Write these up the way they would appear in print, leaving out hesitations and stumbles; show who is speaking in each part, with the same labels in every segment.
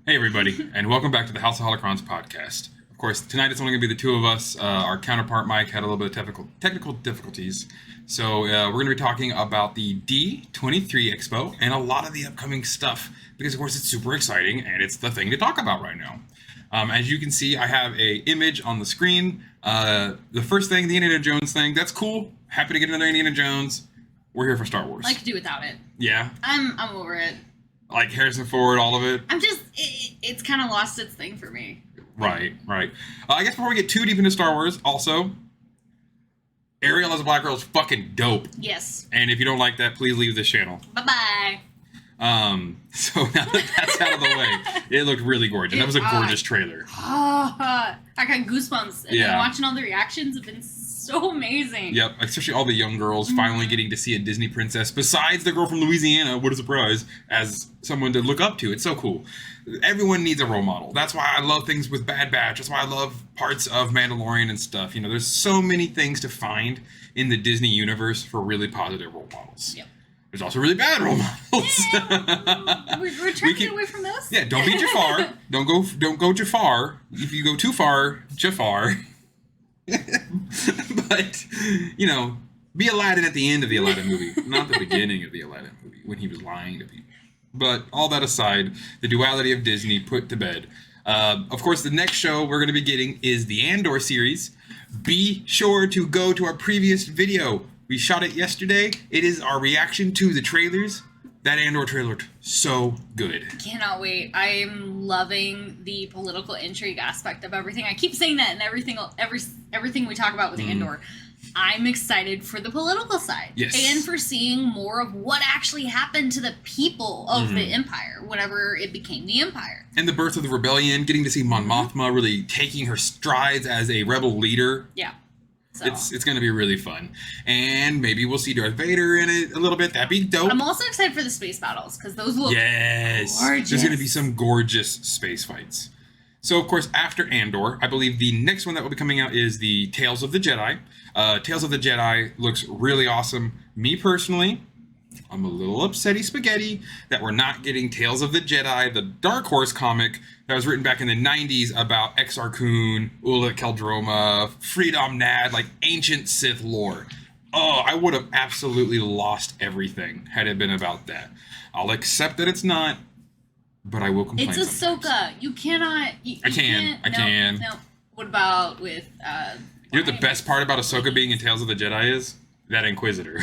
Speaker 1: Hey everybody, and welcome back to the House of Holocrons podcast. Of course, tonight it's only going to be the two of us. Our counterpart Mike had a little bit of technical difficulties. So we're going to be talking about the D23 Expo and a lot of the upcoming stuff, because of course it's super exciting and it's the thing to talk about right now. As you can see, I have a image on the screen. The first thing, the Indiana Jones thing, that's cool. Happy to get another Indiana Jones. We're here for Star Wars.
Speaker 2: I could do without it.
Speaker 1: Yeah?
Speaker 2: I'm over it.
Speaker 1: Like Harrison Ford, all of it?
Speaker 2: It's kind of lost its thing for me.
Speaker 1: Right. I guess before we get too deep into Star Wars, also, Ariel as a black girl is fucking dope.
Speaker 2: Yes.
Speaker 1: And if you don't like that, please leave this channel.
Speaker 2: Bye-bye.
Speaker 1: So now that that's out of the way, it looked really gorgeous. That was a gorgeous trailer.
Speaker 2: I got goosebumps. And
Speaker 1: Yeah.
Speaker 2: then watching all the reactions have been so amazing.
Speaker 1: Yep, especially all the young girls finally getting to see a Disney princess, besides the girl from Louisiana, what a surprise, as someone to look up to. It's so cool. Everyone needs a role model. That's why I love things with Bad Batch. That's why I love parts of Mandalorian and stuff. You know, there's so many things to find in the Disney universe for really positive role models.
Speaker 2: Yep.
Speaker 1: There's also really bad role models.
Speaker 2: Yeah, we're trying to get away from those.
Speaker 1: Yeah, don't be Jafar. Don't go Jafar. If you go too far, Jafar. But, you know, be Aladdin at the end of the Aladdin movie, not the beginning of the Aladdin movie, when he was lying to people. But all that aside, the duality of Disney put to bed. Of course, the next show we're going to be getting is the Andor series. Be sure to go to our previous video. We shot it yesterday. It is our reaction to the trailers. That Andor trailer looked so good.
Speaker 2: Cannot wait. I am loving the political intrigue aspect of everything. I keep saying that in everything we talk about with Andor. I'm excited for the political side.
Speaker 1: Yes.
Speaker 2: And for seeing more of what actually happened to the people of the Empire whenever it became the Empire.
Speaker 1: And the birth of the rebellion, getting to see Mon Mothma really taking her strides as a rebel leader.
Speaker 2: Yeah. So.
Speaker 1: It's going to be really fun. And maybe we'll see Darth Vader in it a little bit. That'd be dope.
Speaker 2: I'm also excited for the space battles, because those look
Speaker 1: gorgeous. There's going to be some gorgeous space fights. So, of course, after Andor, I believe the next one that will be coming out is the Tales of the Jedi. Tales of the Jedi looks really awesome. Me, personally, I'm a little upsetty spaghetti that we're not getting Tales of the Jedi, the Dark Horse comic that was written back in the 90s about Exar Kun, Ulla Keldroma, Freedom Nad, like ancient Sith lore. Oh, I would have absolutely lost everything had it been about that. I'll accept that it's not, but I will complain.
Speaker 2: It's Ahsoka. You cannot. I can. No. What about with?
Speaker 1: You know what the best part about Ahsoka being in Tales of the Jedi is? That Inquisitor.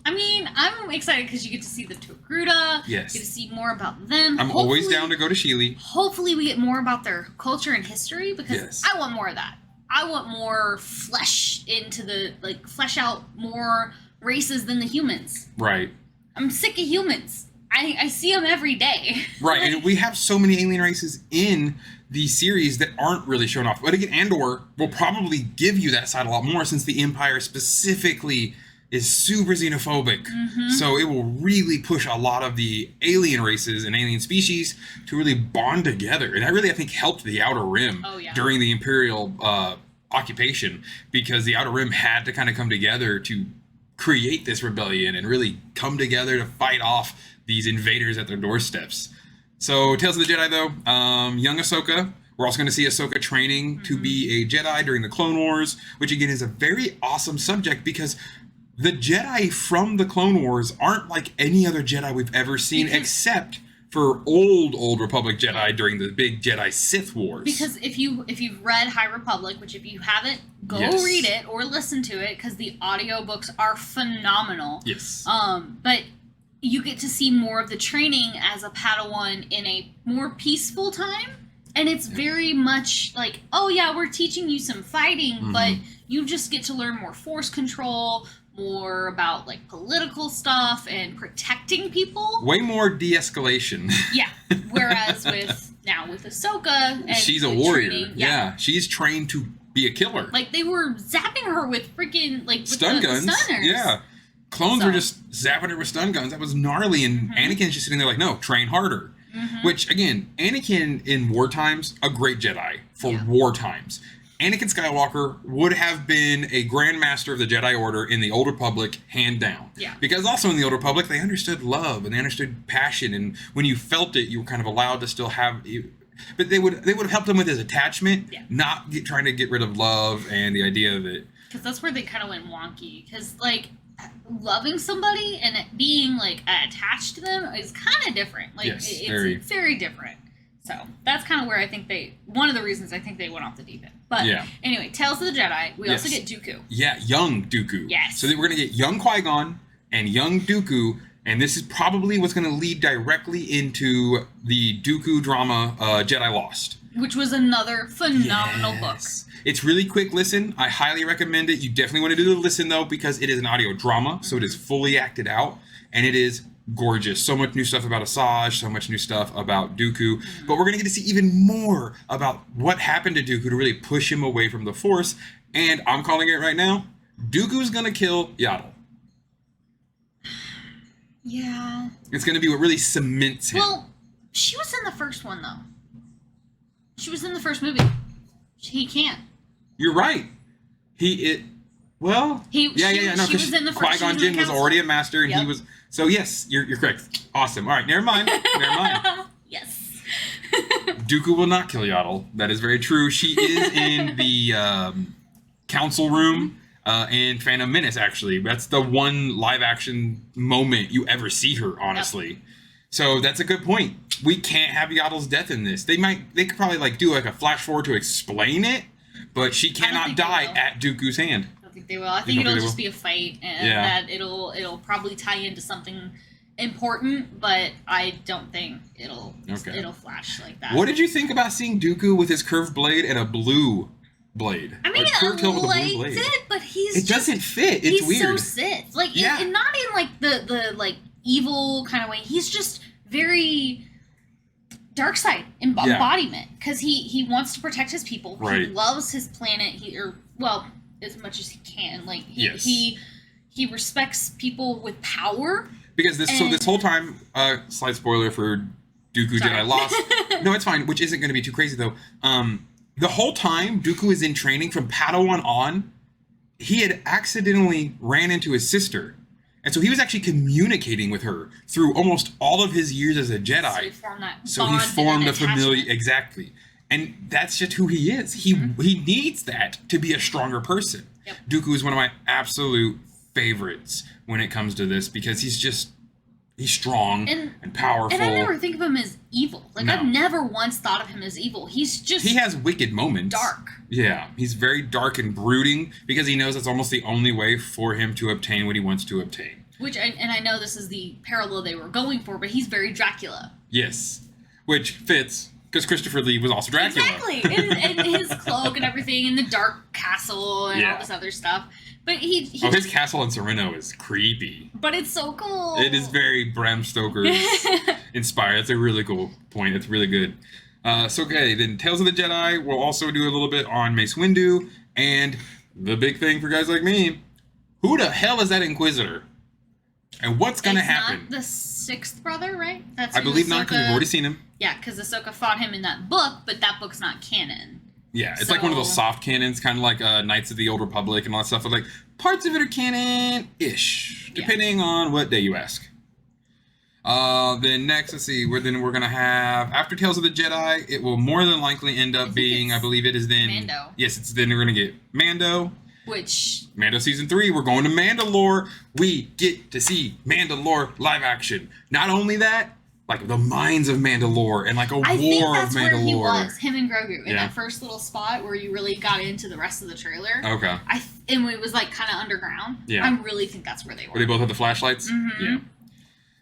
Speaker 2: I mean, I'm excited because you get to see the Togruta.
Speaker 1: Yes.
Speaker 2: You get to see more about them.
Speaker 1: I'm always down to go to Sheely.
Speaker 2: Hopefully we get more about their culture and history, because I want more of that. I want more flesh out more races than the humans.
Speaker 1: Right.
Speaker 2: I'm sick of humans. I see them every day.
Speaker 1: Right, and we have so many alien races in the series that aren't really shown off. But again, Andor will probably give you that side a lot more, since the Empire specifically is super xenophobic. So it will really push a lot of the alien races and alien species to really bond together. And that really, I think, helped the Outer Rim during the Imperial occupation, because the Outer Rim had to kind of come together to create this rebellion and really come together to fight off these invaders at their doorsteps. So Tales of the Jedi, though, young Ahsoka. We're also going to see Ahsoka training to be a Jedi during the Clone Wars, which again is a very awesome subject, because the Jedi from the Clone Wars aren't like any other Jedi we've ever seen, except for old Republic Jedi during the big Jedi Sith Wars.
Speaker 2: Because if you've read High Republic, which if you haven't, go read it or listen to it, because the audiobooks are phenomenal.
Speaker 1: Yes.
Speaker 2: But you get to see more of the training as a Padawan in a more peaceful time. And it's very much like, oh yeah, we're teaching you some fighting, but you just get to learn more force control, more about like political stuff and protecting people.
Speaker 1: Way more de-escalation.
Speaker 2: Yeah. Whereas with Ahsoka, and
Speaker 1: she's a warrior. Training, she's trained to be a killer.
Speaker 2: Like they were zapping her with freaking like with
Speaker 1: stun guns.
Speaker 2: Stunners.
Speaker 1: Yeah. Clones were just zapping her with stun guns. That was gnarly, and Anakin's just sitting there like, no, train harder. Which, again, Anakin in war times, a great Jedi for war times. Anakin Skywalker would have been a Grand Master of the Jedi Order in the Old Republic, hand down.
Speaker 2: Yeah.
Speaker 1: Because also in the Old Republic, they understood love and they understood passion, and when you felt it, you were kind of allowed to still have. But they would have helped him with his attachment, not trying to get rid of love and the idea of it.
Speaker 2: Because that's where they kind of went wonky. Because like loving somebody and it being like attached to them is kind of different. Like it's very different. So that's kind of where I think one of the reasons I think they went off the deep end. But anyway, Tales of the Jedi, we also get Dooku.
Speaker 1: Yeah, young Dooku.
Speaker 2: Yes.
Speaker 1: So we're going to get young Qui-Gon and young Dooku, and this is probably what's going to lead directly into the Dooku drama, Jedi Lost.
Speaker 2: Which was another phenomenal book.
Speaker 1: It's really quick listen. I highly recommend it. You definitely want to do the listen, though, because it is an audio drama, so it is fully acted out, and it is gorgeous. So much new stuff about Asajj, so much new stuff about Dooku, but we're going to get to see even more about what happened to Dooku to really push him away from the Force, and I'm calling it right now, Dooku's going to kill Yaddle.
Speaker 2: Yeah.
Speaker 1: It's going to be what really cements him.
Speaker 2: Well, she was in the first one, though. She was in the first movie. He can't.
Speaker 1: You're right. She was
Speaker 2: in the first.
Speaker 1: Qui-Gon Jinn was already a master, and he was. So yes, you're correct. Awesome. All right, never mind.
Speaker 2: Yes.
Speaker 1: Dooku will not kill Yaddle. That is very true. She is in the council room in Phantom Menace. Actually, that's the one live action moment you ever see her. Honestly. Yep. So that's a good point. We can't have Yaddle's death in this. They could probably like do like a flash forward to explain it, but she cannot die at Dooku's hand.
Speaker 2: I don't think they will. I think it'll just be a fight, and that it'll probably tie into something important, but I don't think it'll flash like that.
Speaker 1: What did you think about seeing Dooku with his curved blade and a blue blade?
Speaker 2: I mean, I liked it, but it
Speaker 1: doesn't fit. It's weird.
Speaker 2: He's so Sith. Like, and not in like the like evil kind of way. He's just very dark side embodiment because he wants to protect his people. Right. He loves his planet. As much as he can. Like he respects people with power. Because this whole time, slight spoiler for Dooku Jedi Lost. No, it's fine. Which isn't going to be too crazy though. The whole time Dooku is in training from Padawan on, he had accidentally ran into his sister. And so he was actually communicating with her through almost all of his years as a Jedi. So he formed that bond. He formed a familiar, exactly. And that's just who he is. He needs that to be a stronger person. Yep. Dooku is one of my absolute favorites when it comes to this because he's strong and powerful. And I never think of him as evil. Like I've never once thought of him as evil. He has wicked moments. Dark. Yeah, he's very dark and brooding because he knows that's almost the only way for him to obtain what he wants to obtain. I know this is the parallel they were going for, but he's very Dracula. Yes, which fits because Christopher Lee was also Dracula. Exactly, and his cloak and everything, and the dark castle and all this other stuff. But his castle in Sereno is creepy. But it's so cool. It is very Bram Stoker's inspired. That's a really cool point. It's really good. Then Tales of the Jedi, we'll also do a little bit on Mace Windu. And the big thing for guys like me, who the hell is that Inquisitor? And what's going to happen? It's not the sixth brother, right? I believe not, because we've already seen him. Yeah, because Ahsoka fought him in that book, but that book's not canon. Yeah, it's like one of those soft canons, kind of like Knights of the Old Republic and all that stuff. But like parts of it are canon-ish, depending on what day you ask. Then next, let's see. We're gonna have after Tales of the Jedi. It will more than likely end up being, I believe, it is then Mando. Yes, it's then we're gonna get Mando. Mando season 3. We're going to Mandalore. We get to see Mandalore live action. Not only that. Like the mines of Mandalore and like a war of Mandalore. I think that's where he was, him and Grogu, in that first little spot where you really got into the rest of the trailer. Okay. And it was like kind of underground. Yeah. I really think that's where they were. Where they both had the flashlights? Mm-hmm. Yeah.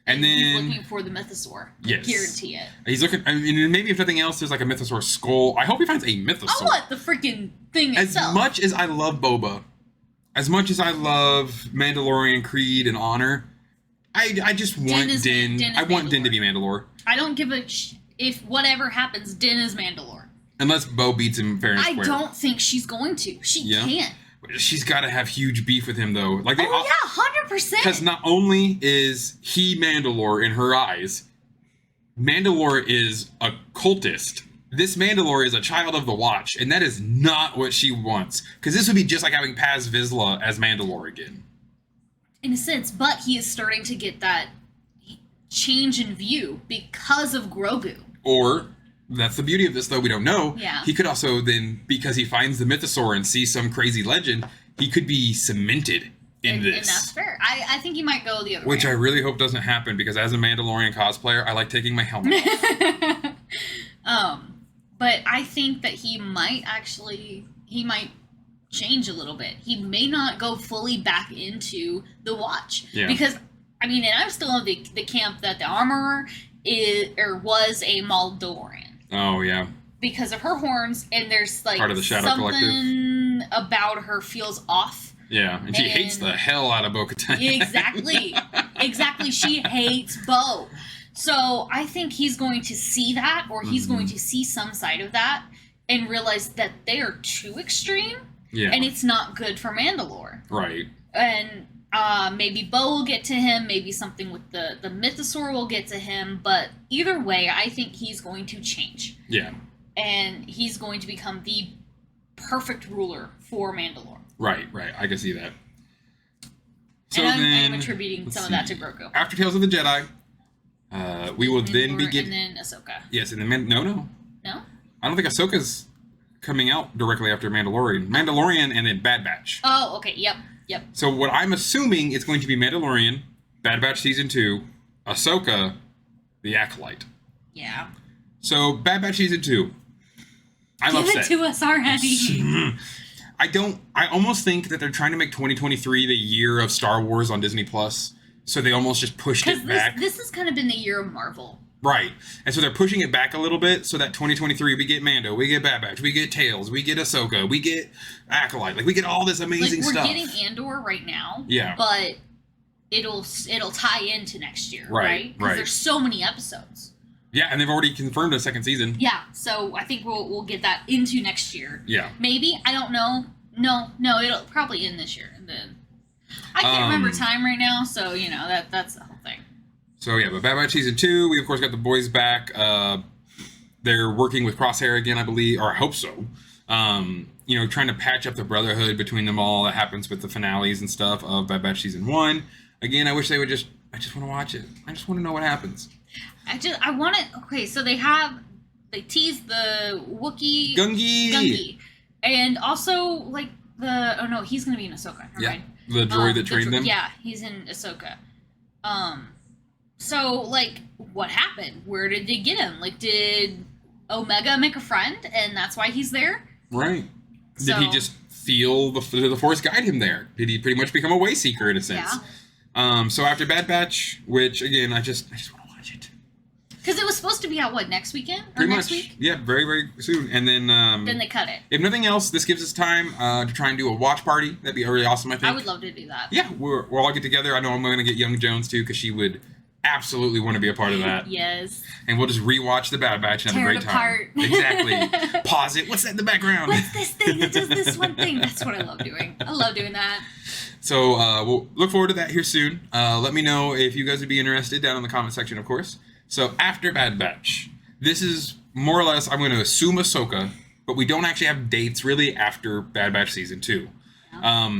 Speaker 2: And then he's looking for the mythosaur. Yes. I guarantee it. He's looking, I mean, maybe if nothing else, there's like a mythosaur skull. I hope he finds a mythosaur. I want the freaking thing itself. As much as I love Boba, as much as I love Mandalorian creed and honor, I just want Din. I want Din to be Mandalore. I don't give a if whatever happens, Din is Mandalore. Unless Bo beats him fair and square. I don't think she's going to. She can't. She's got to have huge beef with him though. Like 100%. Because not only is he Mandalore in her eyes, Mandalore is a cultist
Speaker 1: this Mandalore is a child of the Watch, and that is not what she wants. Because this would be just like having Paz Vizsla as Mandalore again.
Speaker 2: In a sense, but he is starting to get that change in view because of Grogu.
Speaker 1: Or, that's the beauty of this, though, we don't know.
Speaker 2: Yeah.
Speaker 1: He could also then, because he finds the mythosaur and sees some crazy legend, he could be cemented in this.
Speaker 2: And that's fair. I think he might go the other way.
Speaker 1: Which I really hope doesn't happen, because as a Mandalorian cosplayer, I like taking my helmet off.
Speaker 2: But I think that he might change a little bit. He may not go fully back into the Watch.
Speaker 1: Yeah.
Speaker 2: Because, I mean, and I'm still in the camp that the Armorer was a Mandalorian.
Speaker 1: Oh, yeah.
Speaker 2: Because of her horns, and there's, like,
Speaker 1: part of the Shadow
Speaker 2: something
Speaker 1: Collective.
Speaker 2: About her feels off.
Speaker 1: Yeah, and she hates the hell out of Bo-Katan.
Speaker 2: Exactly. Exactly. She hates Bo. So I think he's going to see that, or he's going to see some side of that, and realize that they are too extreme, and it's not good for Mandalore.
Speaker 1: Right.
Speaker 2: And maybe Bo will get to him, maybe something with the mythosaur will get to him, but either way, I think he's going to change.
Speaker 1: Yeah.
Speaker 2: And he's going to become the perfect ruler for Mandalore.
Speaker 1: Right. I can see that. So
Speaker 2: and I'm attributing some of that to Grogu.
Speaker 1: After Tales of the Jedi, we will then begin.
Speaker 2: And then Ahsoka.
Speaker 1: Yes, and then No?
Speaker 2: No?
Speaker 1: I don't think Ahsoka's coming out directly after Mandalorian. Mandalorian and then Bad Batch.
Speaker 2: Oh, okay. Yep.
Speaker 1: So what I'm assuming it's going to be Mandalorian, Bad Batch Season 2, Ahsoka, The Acolyte.
Speaker 2: Yeah.
Speaker 1: So Bad Batch Season 2. I'm upset.
Speaker 2: Give it to us already.
Speaker 1: I almost think that they're trying to make 2023 the year of Star Wars on Disney Plus. So they almost just pushed it back.
Speaker 2: This has kind of been the year of Marvel.
Speaker 1: Right. And so they're pushing it back a little bit so that 2023 we get Mando, we get Bad Batch, we get Tales, we get Ahsoka, we get Acolyte. Like, we get all this amazing stuff.
Speaker 2: We're getting Andor right now.
Speaker 1: Yeah.
Speaker 2: But it'll tie into next year, right? Because there's so many episodes.
Speaker 1: Yeah, and they've already confirmed a second season.
Speaker 2: Yeah, so I think we'll get that into next year.
Speaker 1: Yeah.
Speaker 2: Maybe, I don't know. No, it'll probably end this year. And then I can't remember time right now, so that's the whole thing.
Speaker 1: So yeah, but Bad Batch Season 2, we of course got the boys back. They're working with Crosshair again, I believe, or I hope so. Trying to patch up the brotherhood between them all. That happens with the finales and stuff of Bad Batch Season 1. Again, I wish they would I just want to watch it. I just want to know what happens.
Speaker 2: I want it. Okay, so they teased the Wookiee
Speaker 1: Gungi.
Speaker 2: And also, like, he's going to be in Ahsoka.
Speaker 1: Yeah, the droid that trained them.
Speaker 2: Yeah, he's in Ahsoka. So, like, what happened? Where did they get him? Like, did Omega make a friend, and that's why he's there?
Speaker 1: Right. Did he just feel the Force guide him there? Did he pretty much become a way seeker in a sense?
Speaker 2: Yeah.
Speaker 1: So after Bad Batch, which, again, I just want to watch it.
Speaker 2: Because it was supposed to be out, next weekend?
Speaker 1: Pretty
Speaker 2: next
Speaker 1: much.
Speaker 2: week?
Speaker 1: Yeah, very, very soon. And then
Speaker 2: they cut it.
Speaker 1: If nothing else, this gives us time to try and do a watch party. That'd be really awesome, I think.
Speaker 2: I would love to do that.
Speaker 1: Yeah, we'll all get together. I know I'm going to get Young Jones, too, because she would absolutely want to be a part of that.
Speaker 2: Yes.
Speaker 1: And we'll just rewatch the Bad Batch and have a great time. Exactly. Pause it. What's that in the background?
Speaker 2: What's this thing that does this one thing? That's what I love doing. I love doing that.
Speaker 1: So we'll look forward to that here soon. Let me know if you guys would be interested down in the comment section, of course. So after Bad Batch, this is more or less, I'm going to assume Ahsoka, but we don't actually have dates really after Bad Batch Season 2.
Speaker 2: Yeah.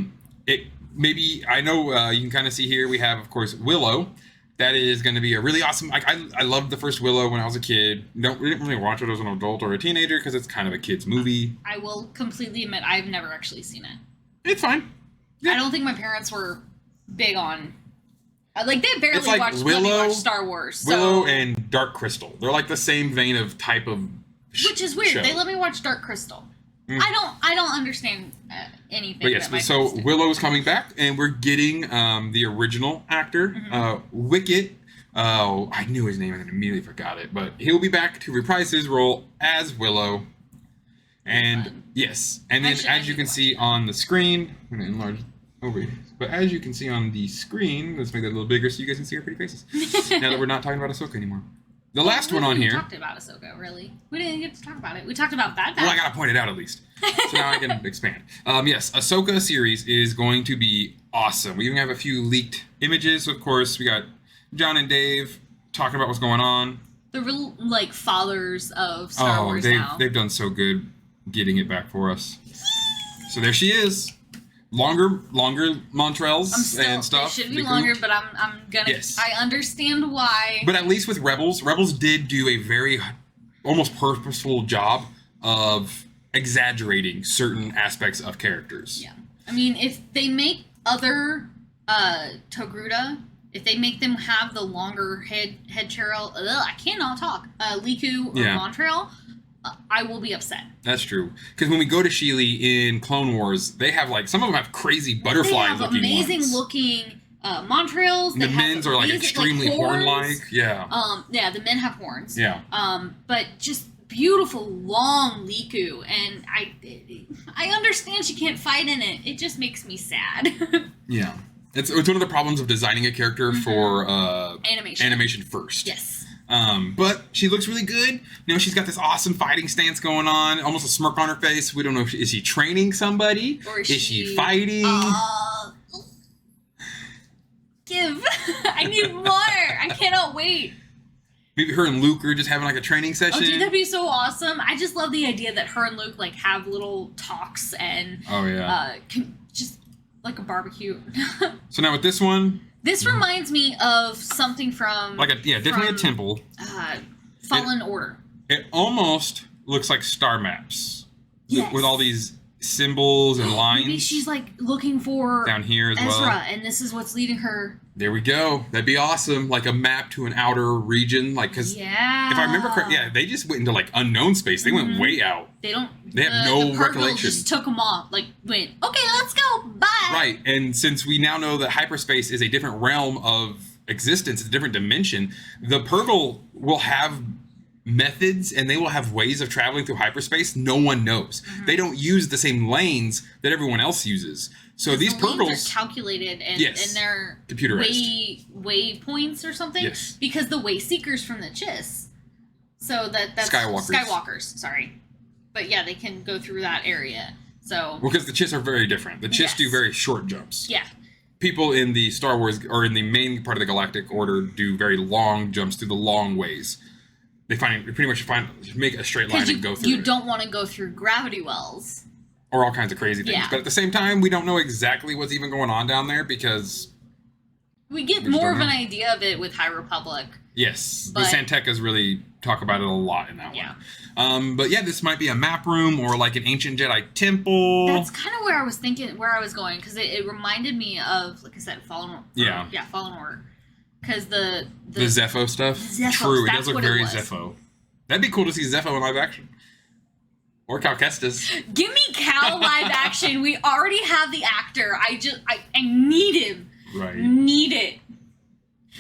Speaker 1: I know you can kind of see here, we have, of course, Willow. That is going to be a really awesome, I loved the first Willow when I was a kid. We didn't really watch it as an adult or a teenager because it's kind of a kid's movie.
Speaker 2: I will completely admit I've never actually seen it.
Speaker 1: It's fine. Yeah.
Speaker 2: I don't think my parents were big on... they barely
Speaker 1: like
Speaker 2: watched Star Wars. So.
Speaker 1: Willow and Dark Crystal. They're like the same vein of type of
Speaker 2: Which is weird.
Speaker 1: show.
Speaker 2: They let me watch Dark Crystal. I don't understand anything.
Speaker 1: But yes, so Willow's coming back, and we're getting the original actor, Wicket. Oh, I knew his name and then immediately forgot it. But he'll be back to reprise his role as Willow. And yes, and then as you can see on the screen, I'm going to enlarge over here. But as you can see on the screen, let's make that a little bigger so you guys can see our pretty faces. Now that we're not talking about Ahsoka anymore. The last one on here. We
Speaker 2: talked about Ahsoka, really. We didn't get to talk about it. We talked about Bad Batch.
Speaker 1: Well, I gotta point it out at least. So now I can expand. Yes, Ahsoka series is going to be awesome. We even have a few leaked images. Of course, we got John and Dave talking about what's going on.
Speaker 2: the real, like, fathers of Star Wars now.
Speaker 1: They've done so good getting it back for us. So there she is. Longer Montrells and stuff.
Speaker 2: It should be longer, but I'm gonna.
Speaker 1: Yes.
Speaker 2: I understand why.
Speaker 1: But at least with Rebels did do a very almost purposeful job of exaggerating certain aspects of characters.
Speaker 2: Yeah. I mean, if they make other Togruta, if they make them have the longer head trail, I cannot talk. Liku or Montrell, I will be upset. That's
Speaker 1: true. Because when we go to Sheely in Clone Wars, they have like some of them have crazy butterfly looking ones. They have amazing
Speaker 2: looking Montrells.
Speaker 1: The men's are like extremely horn-like. Yeah.
Speaker 2: Yeah, the men have horns.
Speaker 1: Yeah.
Speaker 2: But just beautiful long Liku, and I understand she can't fight in it. It just makes me sad.
Speaker 1: Yeah. It's one of the problems of designing a character for animation first.
Speaker 2: Yes.
Speaker 1: But she looks really good. You know, she's got this awesome fighting stance going on, almost a smirk on her face. We don't know is she training somebody?
Speaker 2: Or is
Speaker 1: she fighting?
Speaker 2: I need more. I cannot wait.
Speaker 1: Maybe her and Luke are just having like a training session.
Speaker 2: Oh, dude, that'd be so awesome. I just love the idea that her and Luke like have little talks and just like a barbecue.
Speaker 1: So now with this one,
Speaker 2: this reminds me of something from
Speaker 1: definitely a temple.
Speaker 2: Fallen Order.
Speaker 1: It almost looks like star maps.
Speaker 2: Yes.
Speaker 1: With all these symbols and lines.
Speaker 2: Maybe she's like looking for
Speaker 1: down here as
Speaker 2: Ezra,
Speaker 1: well.
Speaker 2: And this is what's leading her.
Speaker 1: There we go. That'd be awesome. Like a map to an outer region. Like, because if I remember correctly, they just went into like unknown space. They went way out.
Speaker 2: They have
Speaker 1: no
Speaker 2: the
Speaker 1: recollection.
Speaker 2: Just took them off. Like, went, okay, let's go. Bye.
Speaker 1: Right. And since we now know that hyperspace is a different realm of existence, it's a different dimension, the Purgle will have methods and they will have ways of traveling through hyperspace no one knows. They don't use the same lanes that everyone else uses. So these Purgles
Speaker 2: are calculated and they're
Speaker 1: computerized
Speaker 2: waypoints or something.
Speaker 1: Yes.
Speaker 2: Because the way seekers from the Chiss. So that's Skywalkers, sorry. But yeah, they can go through that area. So
Speaker 1: because the Chiss are very different. The Chiss do very short jumps.
Speaker 2: Yeah.
Speaker 1: People in the Star Wars or in the main part of the Galactic Order do very long jumps through the long ways. They pretty much make a straight line and go through.
Speaker 2: You don't want to go through gravity wells.
Speaker 1: Or all kinds of crazy things. Yeah. But at the same time, we don't know exactly what's even going on down there because
Speaker 2: we get more of an idea of it with High Republic.
Speaker 1: Yes. The Santekas really talk about it a lot in that one. But yeah, this might be a map room or like an ancient Jedi temple.
Speaker 2: That's kind of where I was going, because it reminded me of, like I said, Fallen Order. Yeah, Fallen Order. Because the
Speaker 1: Zepho stuff? True, it does look very Zepho. That'd be cool to see Zepho in live action. Or Cal Kestis.
Speaker 2: Give me Cal live action. We already have the actor. I need him.
Speaker 1: Right.
Speaker 2: Need it.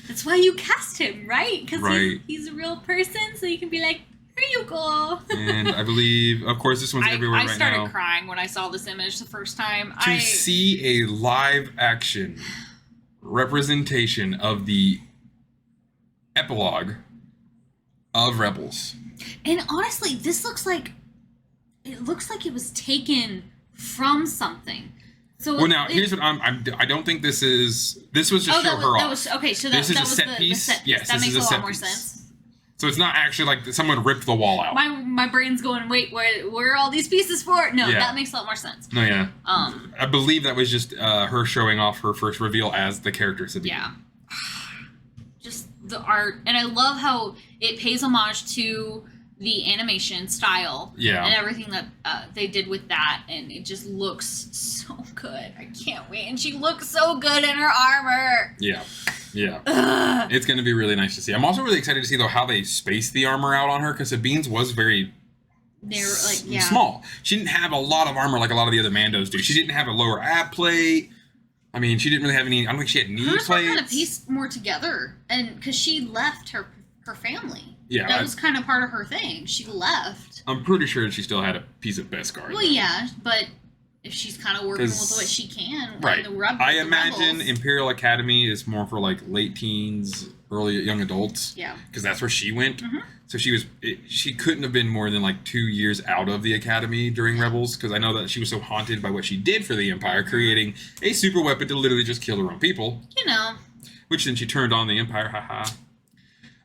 Speaker 2: That's why you cast him, right? Because he's a real person, so you can be like, here you go.
Speaker 1: And I believe, of course, this one's everywhere right now. I
Speaker 2: started crying when I saw this image the first time.
Speaker 1: To see a live action representation of the epilogue of Rebels.
Speaker 2: And honestly, this looks like it was taken from something. So
Speaker 1: here's what I don't think this was just show her off.
Speaker 2: Okay, so
Speaker 1: this is
Speaker 2: a
Speaker 1: set piece. Yes,
Speaker 2: that makes a lot more
Speaker 1: piece.
Speaker 2: sense.
Speaker 1: So it's not actually like someone ripped the wall out.
Speaker 2: My brain's going, wait, where are all these pieces for? No, that makes a lot more sense.
Speaker 1: No, yeah. I believe that was just her showing off her first reveal as the character Sabine.
Speaker 2: Yeah. Just the art, and I love how it pays homage to the animation style and everything that they did with that, and it just looks so good. I can't wait. And she looks so good in her armor.
Speaker 1: Yeah. It's going to be really nice to see. I'm also really excited to see, though, how they spaced the armor out on her, because Sabine's was very small. She didn't have a lot of armor like a lot of the other Mandos do. She didn't have a lower ab plate. I mean, she didn't really have any. I don't think she had knee plates.
Speaker 2: Hers were kind of pieced more together, and because she left her family.
Speaker 1: Yeah,
Speaker 2: that was kind of part of her thing. She left.
Speaker 1: I'm pretty sure she still had a piece of Beskar.
Speaker 2: Well, yeah, but if she's kind of working with what she can,
Speaker 1: right? I imagine Imperial Academy is more for like late teens, early young adults.
Speaker 2: Yeah,
Speaker 1: because that's where she went. Mm-hmm. So she couldn't have been more than like 2 years out of the Academy during Rebels, because I know that she was so haunted by what she did for the Empire, creating a super weapon to literally just kill her own people.
Speaker 2: You know,
Speaker 1: which then she turned on the Empire. Haha.